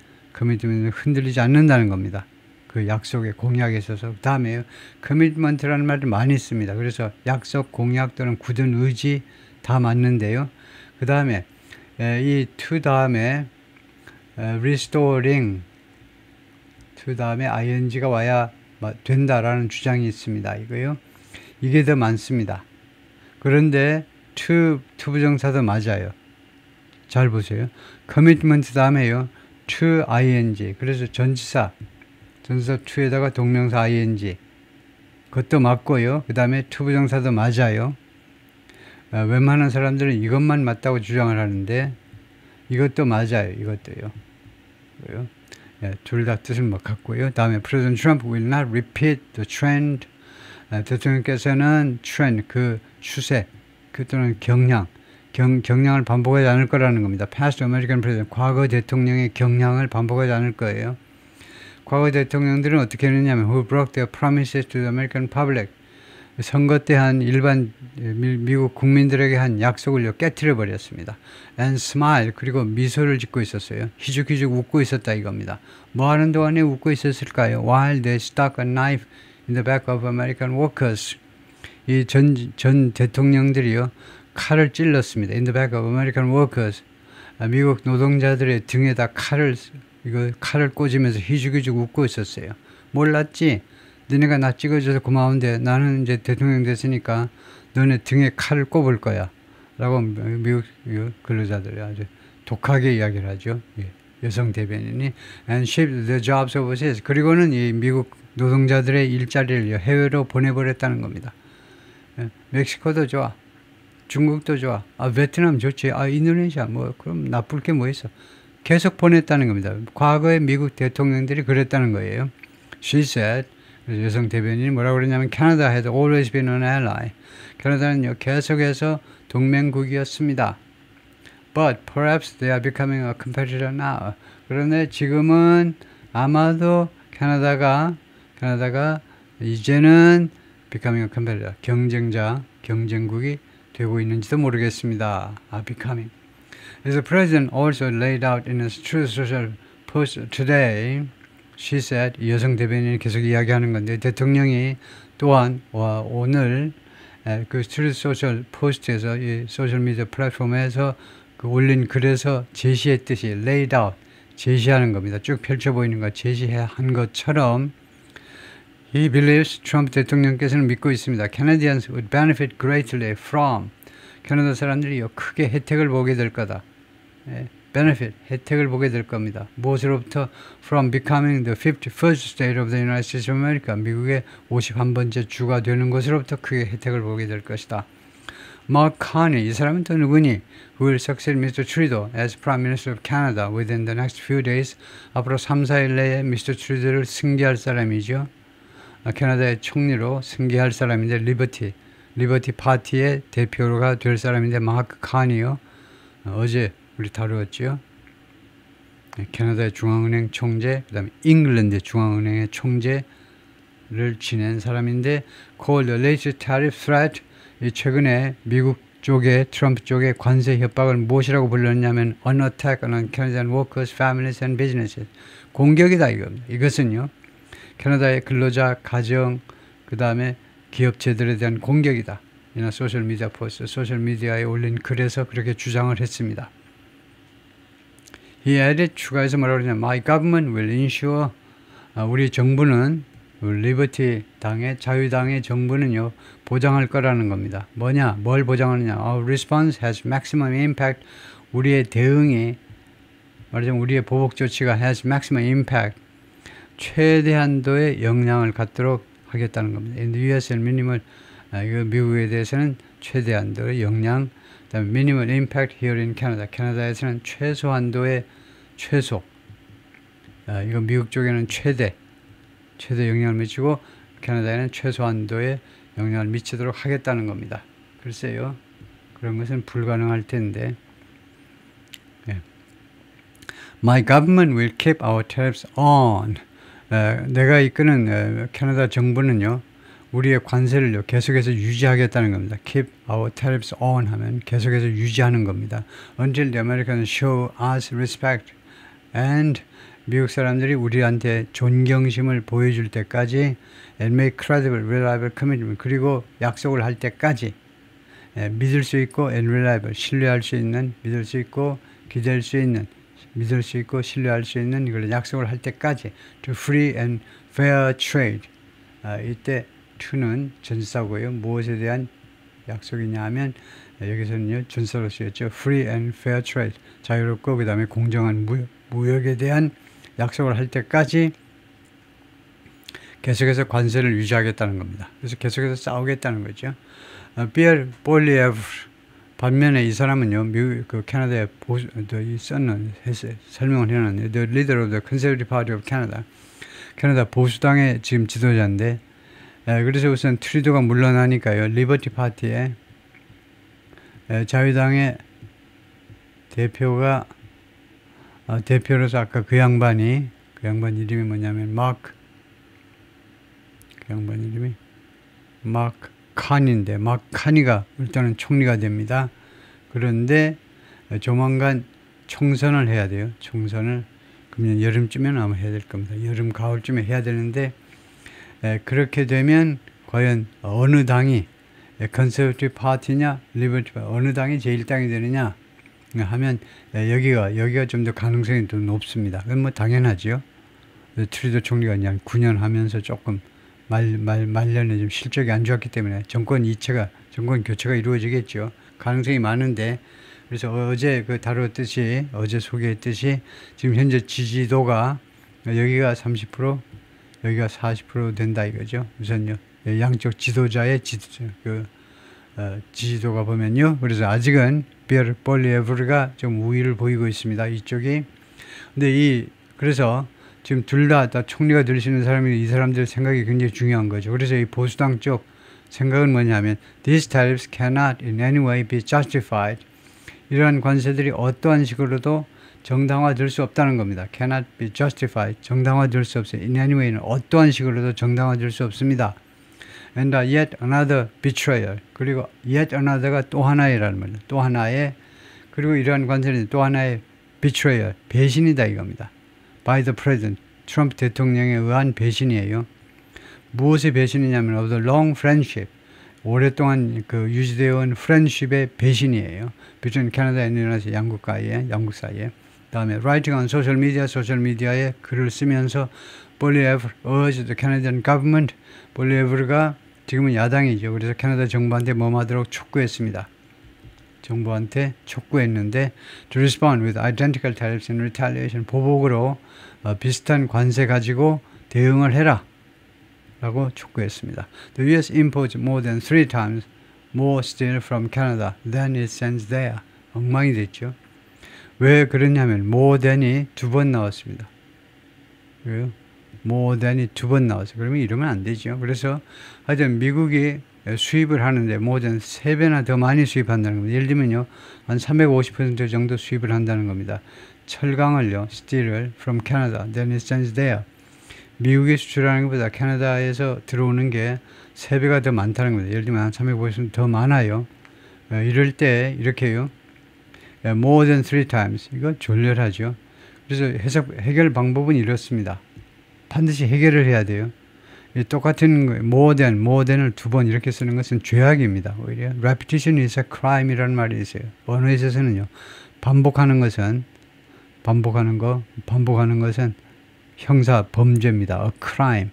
흔들리지 않는다는 겁니다. 그 약속의 공약에 있어서. 그 다음에 커미트먼트라는 말을 많이 씁니다. 그래서 약속, 공약 또는 굳은 의지 다 맞는데요. 그 다음에 이 to 다음에 restoring to 다음에 ing가 와야 된다라는 주장이 있습니다. 이거요. 이게 더 많습니다. 그런데 to 부정사도 맞아요. 잘 보세요. commitment 다음에요. to ing. 그래서 전치사 to에다가 동명사 ing. 그것도 맞고요. 그 다음에 to 부정사도 맞아요. 웬만한 사람들은 이것만 맞다고 주장을 하는데 이것도 맞아요. 이것도요. 둘 다 뜻은 같고요. 다음에 President Trump will not repeat the trend. 대통령께서는 trend, 그 추세, 또는 경향을 반복하지 않을 거라는 겁니다. Past American President, 과거 대통령의 경향을 반복하지 않을 거예요. 과거 대통령들은 어떻게 했느냐면 who broke their promises to the American public. 선거 때 한 일반 미국 국민들에게 한 약속을 깨트려 버렸습니다. And smile, 그리고 미소를 짓고 있었어요. 희죽희죽 웃고 있었다 이겁니다. 뭐 하는 동안에 웃고 있었을까요? While they stuck a knife in the back of American workers. 이 전 대통령들이요 칼을 찔렀습니다. In the back of American workers. 미국 노동자들의 등에다 칼을 꽂으면서 희죽희죽 웃고 있었어요. 몰랐지? 너네가 나 찍어줘서 고마운데 나는 이제 대통령 됐으니까 너네 등에 칼을 꼽을 거야. 라고 미국 근로자들이 아주 독하게 이야기를 하죠. 예. 여성 대변인이 and shipped the jobs overseas. 그리고는 이 미국 노동자들의 일자리를 해외로 보내버렸다는 겁니다. 멕시코도 좋아. 중국도 좋아. 베트남 좋지. 인도네시아 뭐 그럼 나쁠 게 뭐 있어. 계속 보냈다는 겁니다. 과거에 미국 대통령들이 그랬다는 거예요. She said, 여성 대변인이 뭐라고 그러냐면 Canada had always been an ally. 캐나다는 계속해서 동맹국이었습니다. But perhaps they are becoming a competitor now. 그런데 지금은 아마도 캐나다가 이제는 becoming a competitor, 경쟁국이 되고 있는지도 모르겠습니다. becoming. The president also laid out in his Truth Social post today, she said, 여성 대변인이 계속 이야기하는 건데 대통령이 또한 오늘 그 Truth Social 포스트에서 이 소셜미디어 플랫폼에서 그 올린 글에서 제시했듯이 laid out, 제시하는 겁니다. 쭉 펼쳐 보이는 거 제시한 것처럼 He believes 트럼프 대통령께서는 믿고 있습니다. Canadians would benefit greatly from 캐나다 사람들이 크게 혜택을 보게 될 거다. benefit, 혜택을 보게 될 겁니다. 무엇으로부터? From becoming the 51st state of the United States of America. 미국의 51번째 주가 되는 것으로부터 크게 혜택을 보게 될 것이다. Mark Carney, 이 사람은 또 누구니? Who will succeed Mr. Trudeau as Prime Minister of Canada within the next few days. 앞으로 3, 4일 내에 Mr. Trudeau를 승계할 사람이죠. 캐나다의 총리로 승계할 사람인데 리버티 파티의 대표가 될 사람인데 마크 카니요. 어제 우리 다루었죠. 캐나다의 중앙은행 총재, 그 다음에 잉글랜드 중앙은행의 총재를 지낸 사람인데 called the latest tariff threat. 최근에 미국 쪽에 트럼프 쪽의 관세 협박을 무엇이라고 불렀냐면 an attack on Canadian workers, families and businesses. 공격이다 이겁니다. 이것은요. 캐나다의 근로자, 가정, 그 다음에 기업체들에 대한 공격이다. 이나 소셜미디어 포스트, 소셜미디어에 올린 글에서 그렇게 주장을 했습니다. He added, 추가해서 뭐라고 그러냐, My government will ensure, 우리 정부는, 리버티 당의, 자유당의 정부는요, 보장할 거라는 겁니다. 뭐냐, 뭘 보장하느냐, Our response has maximum impact, 우리의 대응이, 말하자면 우리의 보복 조치가 has maximum impact, 최대한도의 영향을 갖도록 하겠다는 겁니다. In the US and minimal, 미국에 대해서는 최대한도의 영향, 그다음에 minimal impact here in Canada. 캐나다에서는 최소한도의 최소. 이거 미국 쪽에는 최대 영향을 미치고 캐나다에는 최소한도의 영향을 미치도록 하겠다는 겁니다. 글쎄요, 그런 것은 불가능할 텐데. My government will keep our tariffs on. 내가 이끄는 캐나다 정부는요, 우리의 관세를 계속해서 유지하겠다는 겁니다. Keep our tariffs on 하면 계속해서 유지하는 겁니다. Until the Americans show us respect and 미국 사람들이 우리한테 존경심을 보여줄 때까지 and make credible, reliable commitment. 그리고 약속을 할 때까지 믿을 수 있고 and reliable, 신뢰할 수 있는, 믿을 수 있고 기댈 수 있는, 믿을 수 있고 신뢰할 수 있는 이걸 약속을 할 때까지 to free and fair trade. 이때 to는 전사고요. 무엇에 대한 약속이냐 하면 여기서는요 전사로 쓰였죠. free and fair trade. 자유롭고 그 다음에 공정한 무역에 대한 약속을 할 때까지 계속해서 관세를 유지하겠다는 겁니다. 그래서 계속해서 싸우겠다는 거죠. 피에르 볼리에프 반면에 이 사람은요, 그 캐나다의 설명을 해놨네요. The leader of the Conservative Party of Canada. 캐나다 보수당의 지금 지도자인데, 그래서 우선 트루도가 물러나니까요, 리버티 파티의 자유당의 대표로서 아까 그 양반 이름이 뭐냐면 그 양반 이름이 마크 칸인데 마크 카니가 일단은 총리가 됩니다. 그런데 조만간 총선을 해야 돼요. 총선을 그러면 여름쯤에는 아마 해야 될 겁니다. 여름 가을쯤에 해야 되는데 그렇게 되면 과연 어느 당이 컨서베티브 파티냐 리버티 파티 어느 당이 제1당이 되느냐 하면 여기가 좀 더 가능성이 더 높습니다. 그건 뭐 당연하죠. 트루도 총리가 그냥 9년 하면서 조금 말년에 좀 실적이 안 좋았기 때문에 정권 교체가 이루어지겠죠. 가능성이 많은데 그래서 어제 다뤘듯이, 어제 소개했듯이 지금 현재 지지도가 여기가 30%, 여기가 40% 된다 이거죠. 우선요. 양쪽 지도자의 지지도가 보면요. 그래서 아직은 비엘 볼리에브르가 좀 우위를 보이고 있습니다. 이쪽이. 근데 그래서 지금 둘 다 총리가 될 수 있는 사람이 이 사람들 생각이 굉장히 중요한 거죠. 그래서 이 보수당 쪽 생각은 뭐냐면 These tariffs cannot in any way be justified. 이러한 관세들이 어떠한 식으로도 정당화될 수 없다는 겁니다. Cannot be justified. 정당화될 수 없어요. In any way는 어떠한 식으로도 정당화될 수 없습니다. And yet another betrayal. 그리고 yet another가 또 하나이라는 말이에요. 또 하나의, 그리고 이러한 관세는 또 하나의 betrayal, 배신이다 이겁니다. By the president. 트럼프 대통령에 의한 배신이에요. 무엇의 배신이냐면 of the long friendship. 오랫동안 유지되어 온 friendship의 배신이에요. between Canada and United 양국 사이에. 다음에 writing on social media, 소셜미디어에 글을 쓰면서 볼리에브르 urged the Canadian government. 볼리에브르가 지금은 야당이죠. 그래서 캐나다 정부한테 뭐하도록 촉구했습니다. 정부한테 촉구했는데 to respond with identical tariffs in retaliation. 보복으로 비슷한 관세 가지고 대응을 해라 라고 촉구했습니다. The US imports more than 3 times more steel from Canada than it sends there. 엉망이 됐죠. 왜 그러냐면 more than이 2번 나왔습니다. 왜요? more than이 2번 나왔어요. 그러면 이러면 안 되죠. 그래서 하여튼 미국이 수입을 하는데 more than 3배나 더 많이 수입한다는 겁니다. 예를 들면요, 한 350% 정도 수입을 한다는 겁니다. 철강을요, steel을 from Canada than it sends there. 미국이 수출하는 것보다 캐나다에서 들어오는 게 3배가 더 많다는 겁니다. 예를 들면 한 350% 더 많아요. 이럴 때 이렇게요. more than 3 times. 이거 졸렬하죠. 그래서 해결 방법은 이렇습니다. 반드시 해결을 해야 돼요. 똑같은 거, more than을 2번 이렇게 쓰는 것은 죄악입니다. 오히려 repetition is a crime이라는 말이 있어요. 언어에 있어서는요. 반복하는 것은 형사 범죄입니다. A crime.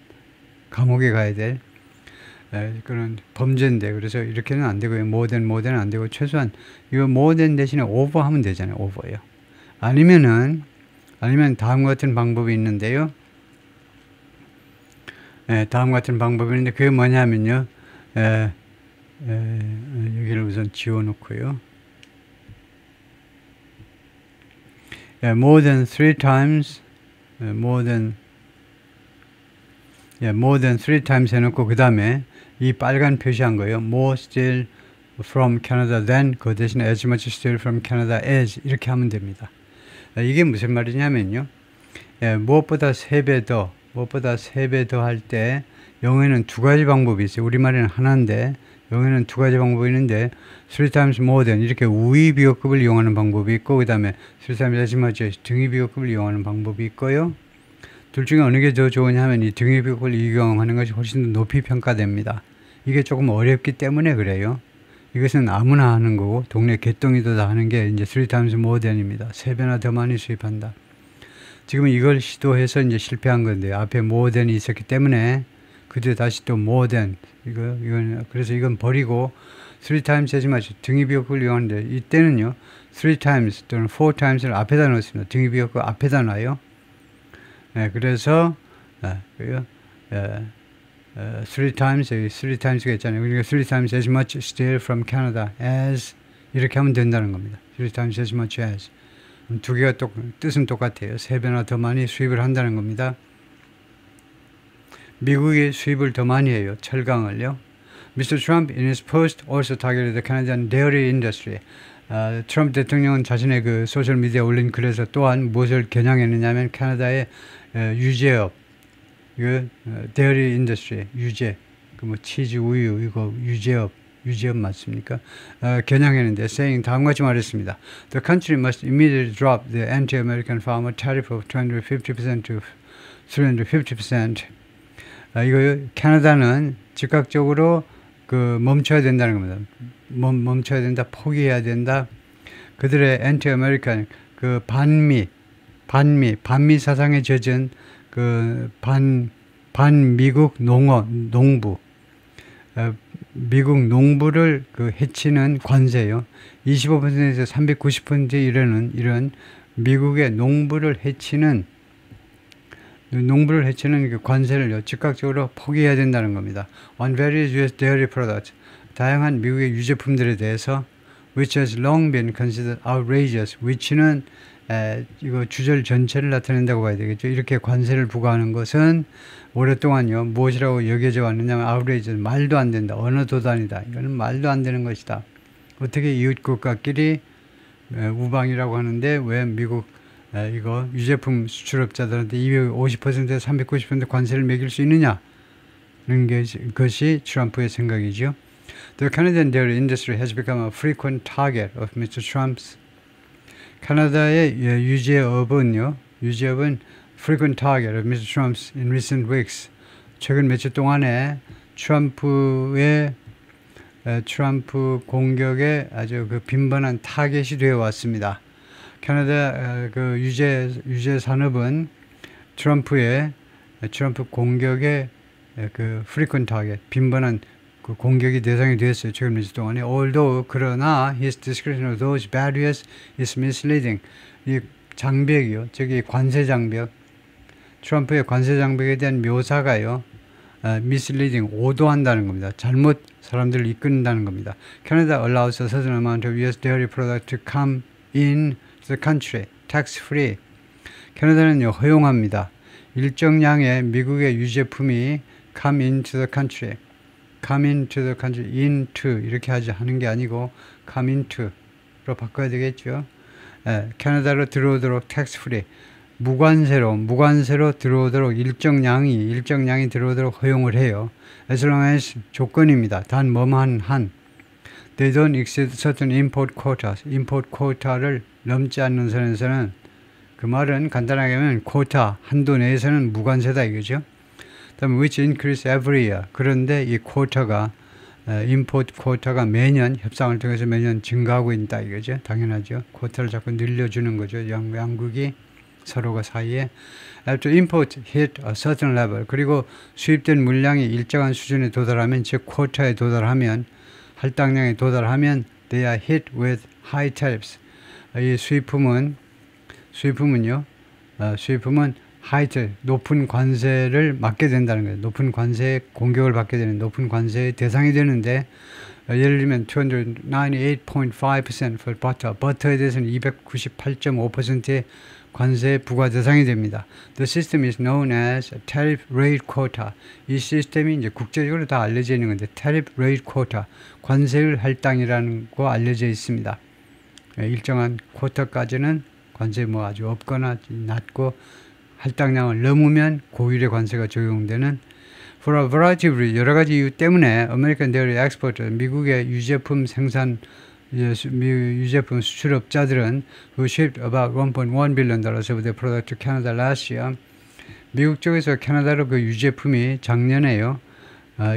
감옥에 가야 될 그런 범죄인데, 그래서 이렇게는 안 되고요. more than은 안 되고, 최소한 이거 more than 대신에 over 하면 되잖아요. over요. 아니면 다음과 같은 방법이 있는데요. 다음과 같은 방법이 있는데 그게 뭐냐면요. 여기를 우선 지워놓고요. more than 3 times more than 3 times 해놓고 그 다음에 이 빨간 표시한 거예요. more steel from Canada than, 그 대신에 as much steel from Canada as, 이렇게 하면 됩니다. 이게 무슨 말이냐면요. 무엇보다 3배 더 할 때 영어에는 2가지 방법이 있어요. 우리말에는 하나인데 영어에는 2가지 방법이 있는데 3 times more than 이렇게 우위 비교급을 이용하는 방법이 있고, 그 다음에 3 times as much 등위 비교급을 이용하는 방법이 있고요. 둘 중에 어느 게 더 좋으냐 하면 이 등위 비교급을 이용하는 것이 훨씬 더 높이 평가됩니다. 이게 조금 어렵기 때문에 그래요. 이것은 아무나 하는 거고 동네 개똥이도 다 하는 게 이제 3 times more than입니다. 3배나 더 많이 수입한다. 지금 이걸 시도해서 이제 실패한 건데 앞에 more than이 있었기 때문에 그때 다시 또 more than 이건 그래서 이건 버리고 3 times as much 등위 비교급을 이용하는데 이때는요 3 times 또는 4 times를 앞에다 넣습니다. 등위 비교급 앞에다 놔요. 그래서 3 times 여기 3 times가 있잖아요. 그러니까 3 times as much steel from Canada as 이렇게 하면 된다는 겁니다. 3 times as much as 두 개가 뜻은 똑같아요. 3배나 더 많이 수입을 한다는 겁니다. 미국이 수입을 더 많이 해요. 철강을요. Mr. Trump in his post also targeted the Canadian dairy industry. 트럼프 대통령은 자신의 그 소셜미디어에 올린 글에서 또한 무엇을 겨냥했느냐면 캐나다의 유제업, dairy industry, 유제, 뭐 치즈, 우유, 이거 유제업 맞습니까? 겨냥했는데 saying 다음과 같이 말했습니다. The country must immediately drop the anti-American farmer tariff of 250% to 350%. 이거 캐나다는 즉각적으로 멈춰야 된다는 겁니다. 멈춰야 된다, 포기해야 된다. 그들의 anti-American 반미 사상에 젖은 반미국 농부 미국 농부를 그 해치는 관세요. 25%에서 390% 이르는 이런 미국의 농부를 해치는 그 관세를 즉각적으로 포기해야 된다는 겁니다. On various US dairy products, 다양한 미국의 유제품들에 대해서 which has long been considered outrageous, which는 이거 주절 전체를 나타낸다고 봐야 되겠죠. 이렇게 관세를 부과하는 것은 오랫동안요 무엇이라고 여겨져 왔느냐면 outrageous, 말도 안 된다, 언어 도단이다, 이거는 말도 안 되는 것이다. 어떻게 이웃 국가끼리 우방이라고 하는데 왜 미국 이거 유제품 수출업자들한테 250%에서 390% 관세를 매길 수 있느냐는 것이 트럼프의 생각이죠. The Canadian dairy industry has become a frequent target of Mr. Trump's. 캐나다의 유제업은 frequent target of Mr. Trump's in recent weeks. 최근 며칠 동안에 트럼프 공격에 아주 그 빈번한 타겟이 되어 왔습니다. 캐나다 그 유제 산업은 트럼프 공격의 그 frequent target, 빈번한 그 공격이 대상이 되었어요. 최근 며칠 동안에. Although 그러나 his description of those barriers is misleading. 이 장벽이요. 저기 관세 장벽. 트럼프의 관세 장벽에 대한 묘사가요. misleading, 오도한다는 겁니다. 잘못 사람들을 이끈다는 겁니다. Canada allows a certain amount of US dairy product to come in to the country, tax free. 캐나다는요, 허용합니다. 일정량의 미국의 유제품이 come into the country. come into the country, into 이렇게 하는 게 아니고 come into로 바꿔야 되겠죠. 캐나다로 들어오도록 tax free, 무관세로 들어오도록 일정량이 들어오도록 허용을 해요. as long as 조건입니다. 단 뭐만 한 they don't exceed certain import quotas, import quota를 넘지 않는 선에서는, 그 말은 간단하게 하면 쿼타 한도 내에서는 무관세다 이거죠. 다음에 which increase every year. 그런데 이 쿼터가 import 쿼터가 매년 협상을 통해서 매년 증가하고 있다 이거죠. 당연하죠. 쿼터를 자꾸 늘려주는 거죠. 양국이 서로가 사이에. After import hit a certain level. 그리고 수입된 물량이 일정한 수준에 도달하면, 즉 쿼터에 도달하면, 할당량에 도달하면 they are hit with high tariffs. 이 수입품은 하이트, 높은 관세를 맞게 된다는 거예요. 높은 관세의 공격을 받게 되는, 높은 관세의 대상이 되는데, 예를 들면 298.5% for butter. 버터에 대해서는 298.5%의 관세 부과 대상이 됩니다. The system is known as tariff rate quota. 이 시스템이 이제 국제적으로 다 알려져 있는 건데, tariff rate quota, 관세율 할당이라는 거 알려져 있습니다. 일정한 쿼터까지는 관세 뭐 아주 없거나 낮고, 할당량을 넘으면 고율의 관세가 적용되는. For a variety of reasons, 여러 가지 이유 때문에 American dairy exporters, 미국의 유제품 수출업자들은 who shipped about $1.1 billion of their product to Canada last year. 미국 쪽에서 캐나다로 그 유제품이 작년에요.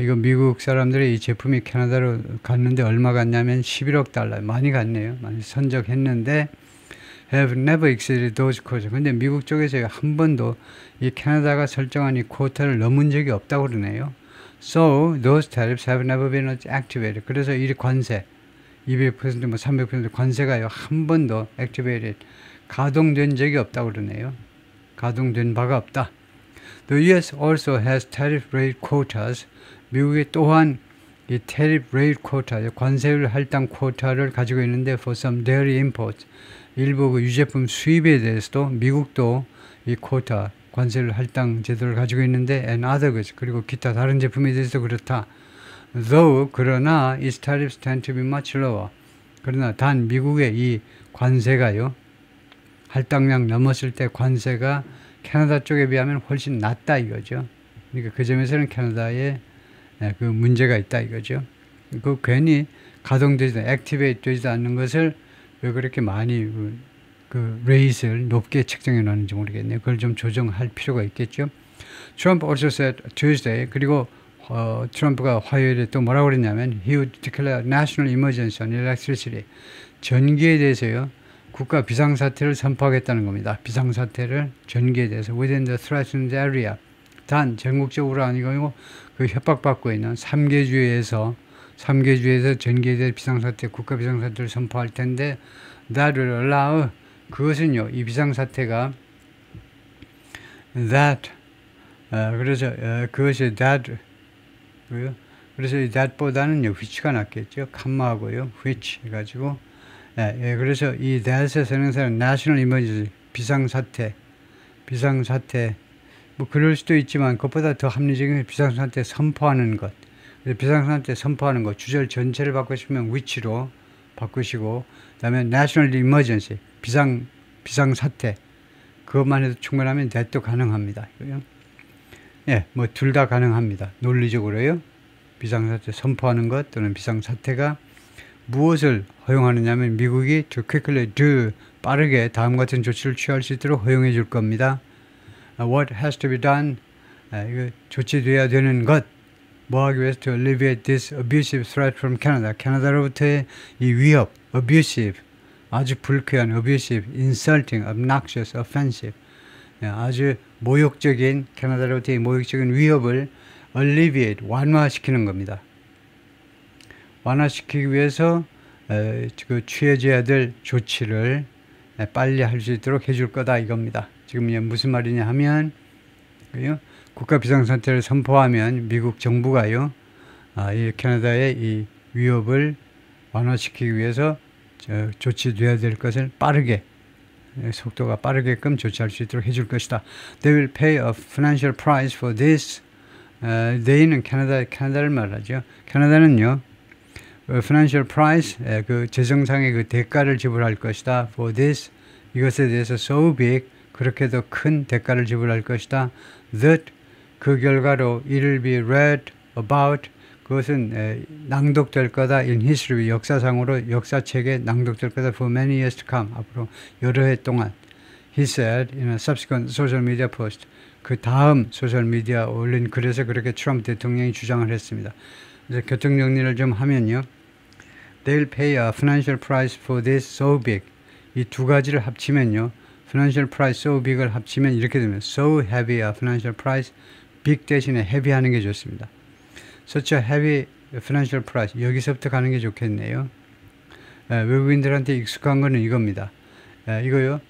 이거 미국 사람들의 이 제품이 캐나다로 갔는데 얼마 갔냐면 11억 달러. 많이 갔네요. 많이 선적했는데 have never exceeded those quotas. 근데 미국 쪽에서 한 번도 이 캐나다가 설정한 이 쿼터를 넘은 적이 없다고 그러네요. So those tariffs have never been activated. 그래서 이 관세 200% 뭐 300% 관세가요 한 번도 activated, 가동된 적이 없다고 그러네요. 가동된 바가 없다. The US also has tariff rate quotas. 미국이 또한 이 tariff rate quota, 관세율 할당 쿼터를 가지고 있는데 for some dairy imports, 일부 그 유제품 수입에 대해서도 미국도 이 쿼터, 관세율 할당 제도를 가지고 있는데 and other goods, 그리고 기타 다른 제품에 대해서 그렇다. Though, 그러나 its tariffs tend to be much lower. 그러나 단 미국의 이 관세가요, 할당량 넘었을 때 관세가 캐나다 쪽에 비하면 훨씬 낮다 이거죠. 그러니까 그 점에서는 캐나다에 그 문제가 있다 이거죠. 그 괜히 가동되지도, 액티베이트 되지도 않는 것을 왜 그렇게 많이 그 레이스를 높게 책정해 놨는지 모르겠네요. 그걸 좀 조정할 필요가 있겠죠. Trump also said Tuesday, 그리고 트럼프가 화요일에 또 뭐라고 그랬냐면 he would declare national emergency on electricity. 전기에 대해서요, 국가 비상사태를 선포하겠다는 겁니다. 비상사태를 전기에 대해서 within the threatened area. 단 전국적으로 아니고 그 협박받고 있는 3개 주에서 3개주에서 전개될 비상사태, 국가 비상사태를 선포할 텐데 that will allow 그것은요 이 비상사태가 that 그래서 그것이 that 그래서 이 that보다는요 which가 낫겠죠. 컴마하고요 which 해가지고 그래서 이 that의 선행사는 national emergency 비상사태 뭐 그럴 수도 있지만 그것보다 더 합리적인 비상사태 선포하는 것. 비상사태 선포하는 것 주절 전체를 바꾸시면 which로 바꾸시고 그다음에 national emergency 비상사태 그것만 해도 충분하면 that도 가능합니다. 뭐 둘 다 가능합니다. 논리적으로요. 비상사태 선포하는 것 또는 비상사태가 무엇을 허용하느냐면 미국이 to quickly do 빠르게 다음 같은 조치를 취할 수 있도록 허용해 줄 겁니다. What has to be done? 이거 조치돼야 되는 것. 뭐 하기 위해서 to alleviate this abusive threat from Canada. 캐나다로부터의 이 위협, abusive, 아주 불쾌한, abusive, insulting, obnoxious, offensive. 아주 모욕적인, 캐나다로부터의 모욕적인 위협을 alleviate, 완화시키는 겁니다. 완화시키기 위해서 그 취해져야 될 조치를 빨리 할 수 있도록 해줄 거다 이겁니다. 지금 무슨 말이냐 하면 국가 비상사태를 선포하면 미국 정부가요 이 캐나다의 이 위협을 완화시키기 위해서 조치돼야 될 것을 빠르게 속도가 빠르게끔 조치할 수 있도록 해줄 것이다. They will pay a financial price for this. they는 캐나다를 말하죠. 캐나다는요 financial price 그 재정상의 그 대가를 지불할 것이다. For this 이것에 대해서 so big 그렇게도 큰 대가를 지불할 것이다. That 그 결과로 it will be read about 그것은 낭독될 거다. In history 역사상으로 역사책에 낭독될 거다. For many years to come 앞으로 여러 해 동안. He said in a subsequent social media post 그 다음 소셜미디어 올린 글에서 그렇게 트럼프 대통령이 주장을 했습니다. 그래서 교통정리를 좀 하면요. They'll pay a financial price for this so big. 이 두 가지를 합치면요. financial price so big을 합치면 이렇게 되면 so heavy a financial price big 대신에 heavy 하는 게 좋습니다. such a heavy financial price 여기서부터 가는 게 좋겠네요. 외국인들한테 익숙한 거는 이겁니다. 이거요.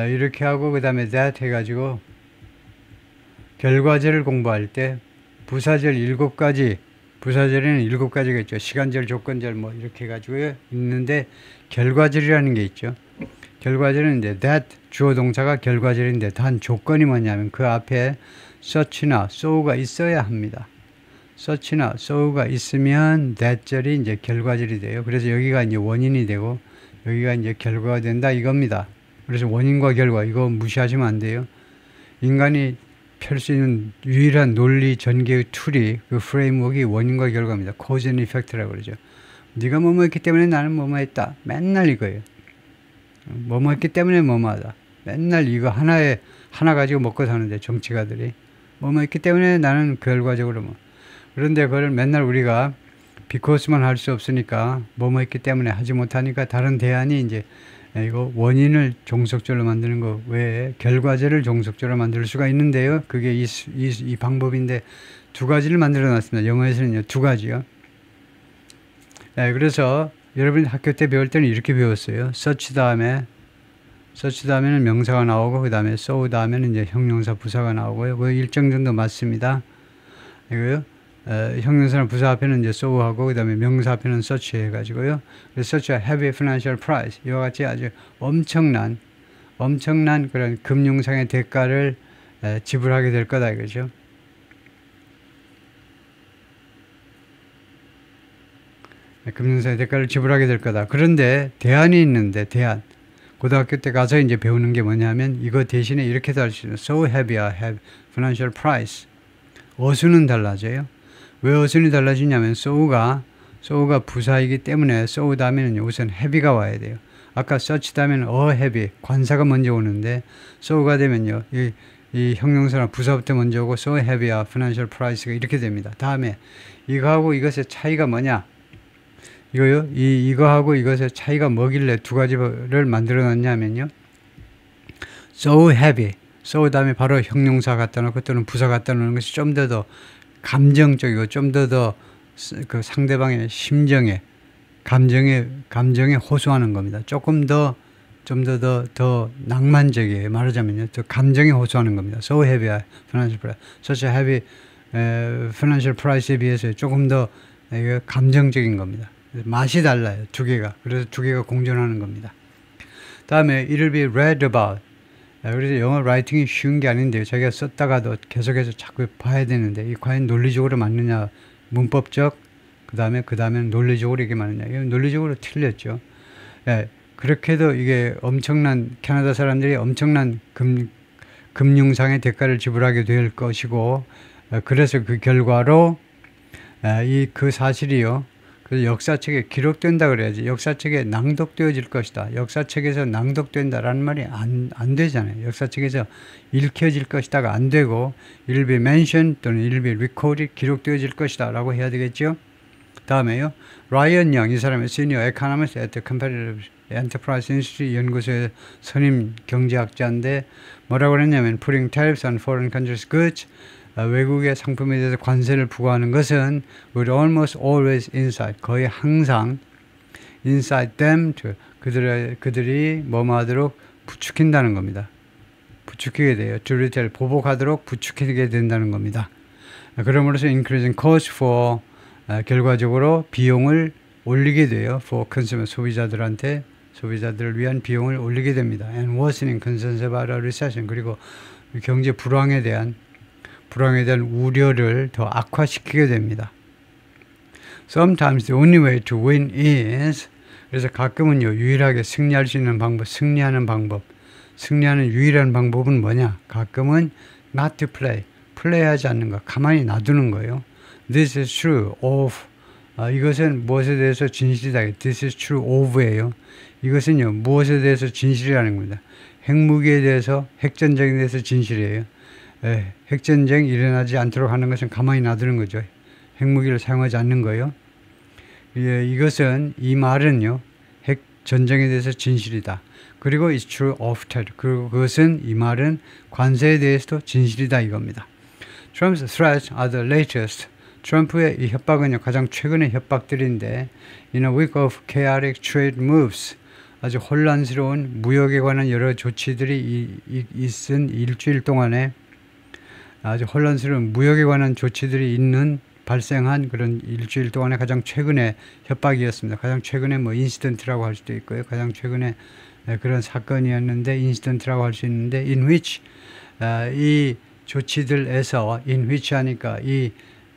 이렇게 하고 그 다음에 that 해가지고 결과제를 공부할 때 부사절 7가지 부사절에는 7가지가 있죠. 시간절, 조건절 뭐 이렇게 해가지고 있는데 결과절이라는 게 있죠. 결과절은 이제 that 주어 동사가 결과절인데 단 조건이 뭐냐면 그 앞에 such나 so가 있어야 합니다. such나 so가 있으면 that절이 이제 결과절이 돼요. 그래서 여기가 이제 원인이 되고 여기가 이제 결과가 된다 이겁니다. 그래서 원인과 결과 이거 무시하시면 안 돼요. 인간이 펼 수 있는 유일한 논리 전개의 툴이 그 프레임워크이 원인과 결과입니다. cause and effect라고 그러죠. 네가 뭐뭐 했기 때문에 나는 뭐뭐 했다. 맨날 이거예요. 뭐뭐 했기 때문에 뭐뭐 하다. 맨날 이거 하나 가지고 먹고 사는데 정치가들이 뭐뭐 했기 때문에 나는 결과적으로 뭐 그런데 그걸 맨날 우리가 because만 할 수 없으니까 뭐뭐 했기 때문에 하지 못하니까 다른 대안이 이제 이거 원인을 종속절로 만드는 거 외에 결과제를 종속절로 만들 수가 있는데요. 그게 이 방법인데 두 가지를 만들어 놨습니다. 영어에서는요, 두 가지요. 그래서 여러분이 학교 때 배울 때는 이렇게 배웠어요. such 다음에는 명사가 나오고 그 다음에 so 다음에는 이제 형용사 부사가 나오고요. 그 일정 정도 맞습니다. 이거요. 형용사나 부사 앞에는 이제 so 하고 그 다음에 명사 앞에는 such 해가지고요. 그래서 such a heavy financial price 이와 같이 아주 엄청난 그런 금융상의 대가를 지불하게 될 거다 이거죠. 금융상의 대가를 지불하게 될 거다. 그런데 대안이 있는데 고등학교 때 가서 이제 배우는 게 뭐냐면 이거 대신에 이렇게도 할 수 있는 so heavy a financial price 어수는 달라져요. 왜 어순이 달라지냐면 so가 부사이기 때문에 so 다음에는 우선 heavy가 와야 돼요. 아까 such 다음에는 a heavy 관사가 먼저 오는데 so가 되면요 이 형용사나 부사부터 먼저 오고 so heavy a financial price가 이렇게 됩니다. 다음에 이거하고 이것의 차이가 뭐냐? 이거요 이거하고 이것의 차이가 뭐길래 두 가지를 만들어 놨냐면요 so heavy so 다음에 바로 형용사 갖다 놓고 또는 부사 갖다 놓는 것이 좀 더 감정적이고 좀 더 그 상대방의 심정에 감정에 호소하는 겁니다. 조금 더 낭만적이에요. 말하자면요. 더 감정에 호소하는 겁니다. So heavy financial price, such a heavy financial price에 비해서 조금 더 감정적인 겁니다. 맛이 달라요. 두 개가. 그래서 두 개가 공존하는 겁니다. 다음에 it'll be read about. 그래서 영어 라이팅이 쉬운 게 아닌데요. 자기가 썼다가도 계속해서 자꾸 봐야 되는데 이 과연 논리적으로 맞느냐, 문법적, 그 다음에 논리적으로 이게 맞느냐. 이건 논리적으로 틀렸죠. 예, 그렇게도 이게 엄청난 캐나다 사람들이 엄청난 금융상의 대가를 지불하게 될 것이고, 그래서 그 결과로 그 사실이요. 그래서 역사책에 기록된다 그래야지. 역사책에 낭독되어질 것이다. 역사책에서 낭독된다라는 말이 안 되잖아요. 역사책에서 읽혀질 것이다가 안 되고 it'll be mentioned 또는 it'll be recorded 기록되어질 것이다 라고 해야 되겠죠. 다음에요. 라이언 영, 이 사람의 senior economist at the Competitive Enterprise Institute 연구소의 선임 경제학자인데 뭐라고 그랬냐면 putting tariffs on foreign countries' goods, 외국의 상품에 대해서 관세를 부과하는 것은 would almost always incite, 거의 항상 incite them to, 그들이 뭐하도록 부추긴다는 겁니다. 부추기게 돼요. to retail, 보복하도록 부추기게 된다는 겁니다. 그러므로서 increasing cost for, 결과적으로 비용을 올리게 돼요. for consumer, 소비자들을 위한 비용을 올리게 됩니다. and worsening concerns about a recession, 그리고 경제 불황에 대한 우려를 더 악화시키게 됩니다. Sometimes the only way to win is, 그래서 가끔은요, 유일하게 승리할 수 있는 방법, 승리하는 유일한 방법은 뭐냐? 가끔은 not to play, 플레이하지 않는 거, 가만히 놔두는 거예요. This is true of, 이것은 무엇에 대해서 진실이다. This is true of예요. 이것은요, 무엇에 대해서 진실이라는 겁니다. 핵무기에 대해서, 핵전쟁에 대해서 진실이에요. 핵전쟁이 일어나지 않도록 하는 것은 가만히 놔두는 거죠. 핵무기를 사용하지 않는 거예요. 이 말은요, 핵전쟁에 대해서 진실이다. 그리고 it's true of tariff. 그리고 이 말은 관세에 대해서도 진실이다 이겁니다. Trump's threats are the latest. 트럼프의 이 협박은요, 가장 최근의 협박들인데 in a week of chaotic trade moves, 아주 혼란스러운 무역에 관한 여러 조치들이 있은 일주일 동안에 아주 혼란스러운 무역에 관한 조치들이 발생한 그런 일주일 동안에 가장 최근의 협박이었습니다. 가장 최근에 인시던트라고 할 수도 있고요. 가장 최근에 그런 사건이었는데 인시던트라고 할 수 있는데 in which, 이 조치들에서 in which 하니까 이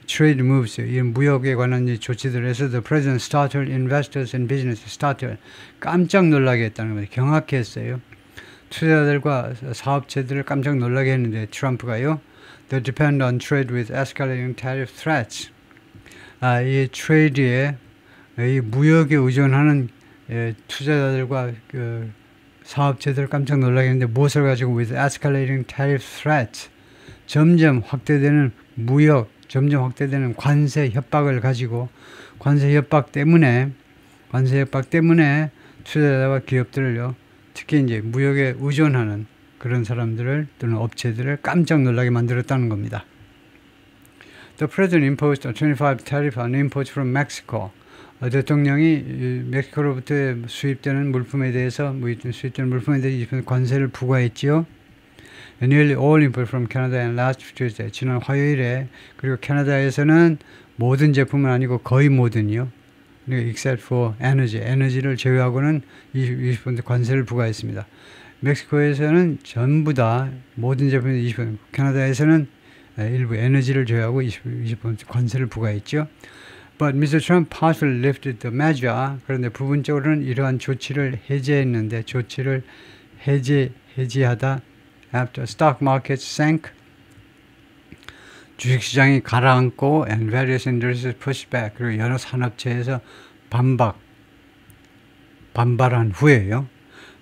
trade moves, 이 무역에 관한 이 조치들에서 the president startled investors and business, startled, 깜짝 놀라게 했다는 겁니다. 경악했어요. 투자자들과 사업체들을 깜짝 놀라게 했는데 트럼프가요. They depend on trade with escalating tariff threats. 이 트레이드에, 이 무역에 의존하는 투자자들과 사업체들을 깜짝 놀라게 했는데 무엇을 가지고 with escalating tariff threats, 점점 확대되는 관세 협박을 가지고 관세 협박 때문에 투자자와 기업들을요, 특히 이제 무역에 의존하는 그런 사람들을 또는 업체들을 깜짝 놀라게 만들었다는 겁니다. The president imposed a 25% tariff on imports from Mexico. 대통령이 멕시코로부터 수입되는 물품에 대해서 관세를 부과했지요. Nearly all imports from Canada and last Tuesday, 지난 화요일에, 그리고 캐나다에서는 모든 제품은 아니고 거의 모든이요. except for energy, 에너지를 제외하고는 20% 관세를 부과했습니다. 멕시코에서는 전부 다 모든 제품에 20%, 캐나다에서는 일부 에너지를 제외하고 20% 관세를 부과했죠. But Mr. Trump partially lifted the measure. 그런데 부분적으로는 이러한 조치를 해제하다 after stock markets sank, 주식시장이 가라앉고 and various industries pushed back, 그리고 여러 산업체에서 반발한 후에요.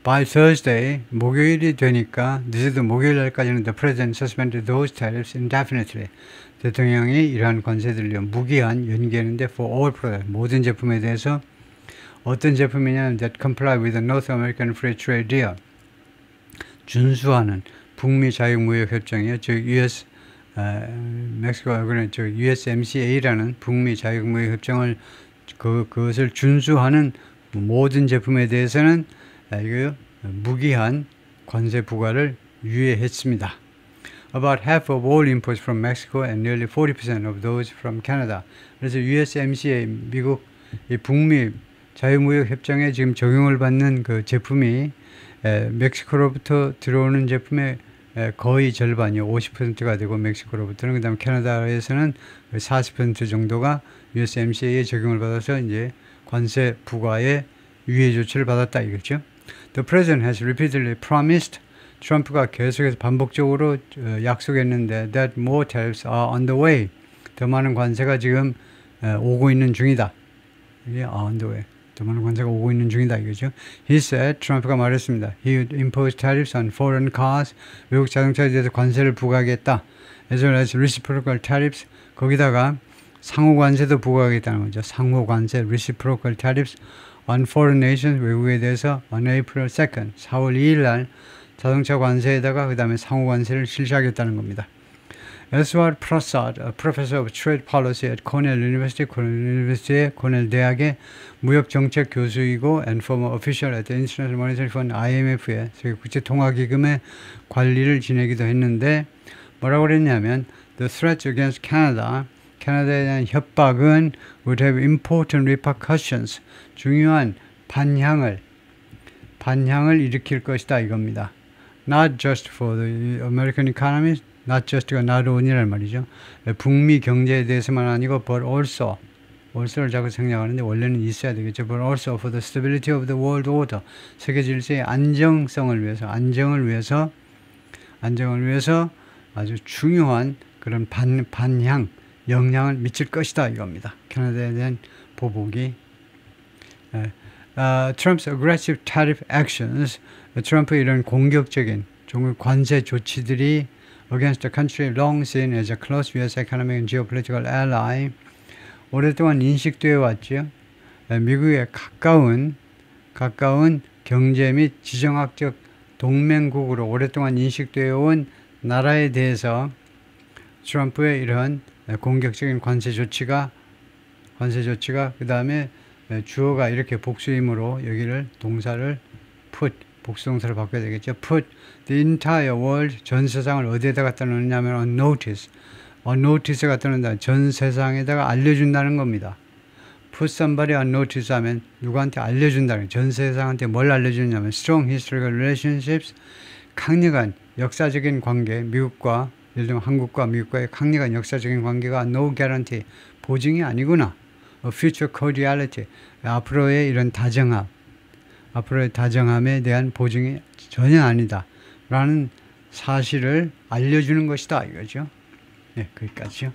By Thursday, 목요일이 되니까, 늦어도 목요일 날까지는 the president suspended those tariffs indefinitely. 대통령이 이러한 관세들을 무기한 연기했는데 for all products, 모든 제품에 대해서. 어떤 제품이냐면 that comply with the North American Free Trade Deal, 준수하는 북미 자유무역협정이요. 즉 US 멕시코가 그런 저 USMCA라는 북미 자유무역 협정을 그것을 준수하는 모든 제품에 대해서는 이거 무기한 관세 부과를 유예했습니다. About half of all imports from Mexico and nearly 40% of those from Canada. 그래서 USMCA 미국 이 북미 자유무역 협정에 지금 적용을 받는 그 제품이 멕시코로부터 들어오는 제품의 거의 절반이 50%가 되고 멕시코로부터는 그다음 캐나다에서는 40% 정도가 USMCA에 적용을 받아서 이제 관세 부과의 유예 조치를 받았다 이거죠. The president has repeatedly promised 트럼프가 계속해서 반복적으로 약속했는데 that more tariffs are on the way. 더 많은 관세가 지금 오고 있는 중이다. 이게 on the way. 더 많은 관세가 오고 있는 중이다 이거죠. He said, 트럼프가 말했습니다. He would impose tariffs on foreign cars. 외국 자동차에 대해서 관세를 부과하겠다. As well as reciprocal tariffs. 거기다가 상호 관세도 부과하겠다는 거죠. 상호 관세, reciprocal tariffs on foreign nations. 외국에 대해서 on April 2nd, 4월 2일 날 자동차 관세에다가 그 다음에 상호 관세를 실시하겠다는 겁니다. Eswar Prasad, a professor of trade policy at Cornell University, 코넬 대학의 무역정책 교수이고 and former official at the International Monetary Fund IMF의 세계 국제통화기금의 관리를 지내기도 했는데 뭐라고 그랬냐면 the threats against Canada, 캐나다에 대한 협박은 would have important repercussions, 중요한 반향을 일으킬 것이다 이겁니다. Not just for the American economy, not just가 not only란 말이죠. 북미 경제에 대해서만 아니고 but also를 자꾸 생략하는데 원래는 있어야 되겠죠. But also for the stability of the world order, 세계 질서의 안정을 위해서 아주 중요한 그런 반향, 영향을 미칠 것이다 이겁니다. 캐나다에 대한 보복이. Trump's aggressive tariff actions, 트럼프의 이런 공격적인 관세 조치들이 against a country long seen as a close U.S. economic and geopolitical ally, 오랫동안 인식되어 왔죠. 미국의 가까운 경제 및 지정학적 동맹국으로 오랫동안 인식되어 온 나라에 대해서 트럼프의 이런 공격적인 관세 조치가 그 다음에 주어가 이렇게 복수임으로 여기를 동사를 put, 복수동사를 바꿔야 되겠죠. put the entire world, 전 세상을 어디에다 갖다 놓느냐면 on notice에 갖다 놓는다. 전 세상에다가 알려준다는 겁니다. put somebody on notice 하면 누구한테 알려준다는 거예요. 전 세상한테 뭘 알려주냐면 strong historical relationships, 강력한 역사적인 관계, 예를 들면 한국과 미국과의 강력한 역사적인 관계가 no guarantee, 보증이 아니구나. future cordiality, 앞으로의 이런 다정함에 대한 보증이 전혀 아니다 라는 사실을 알려주는 것이다 이거죠. 네, 거기까지요.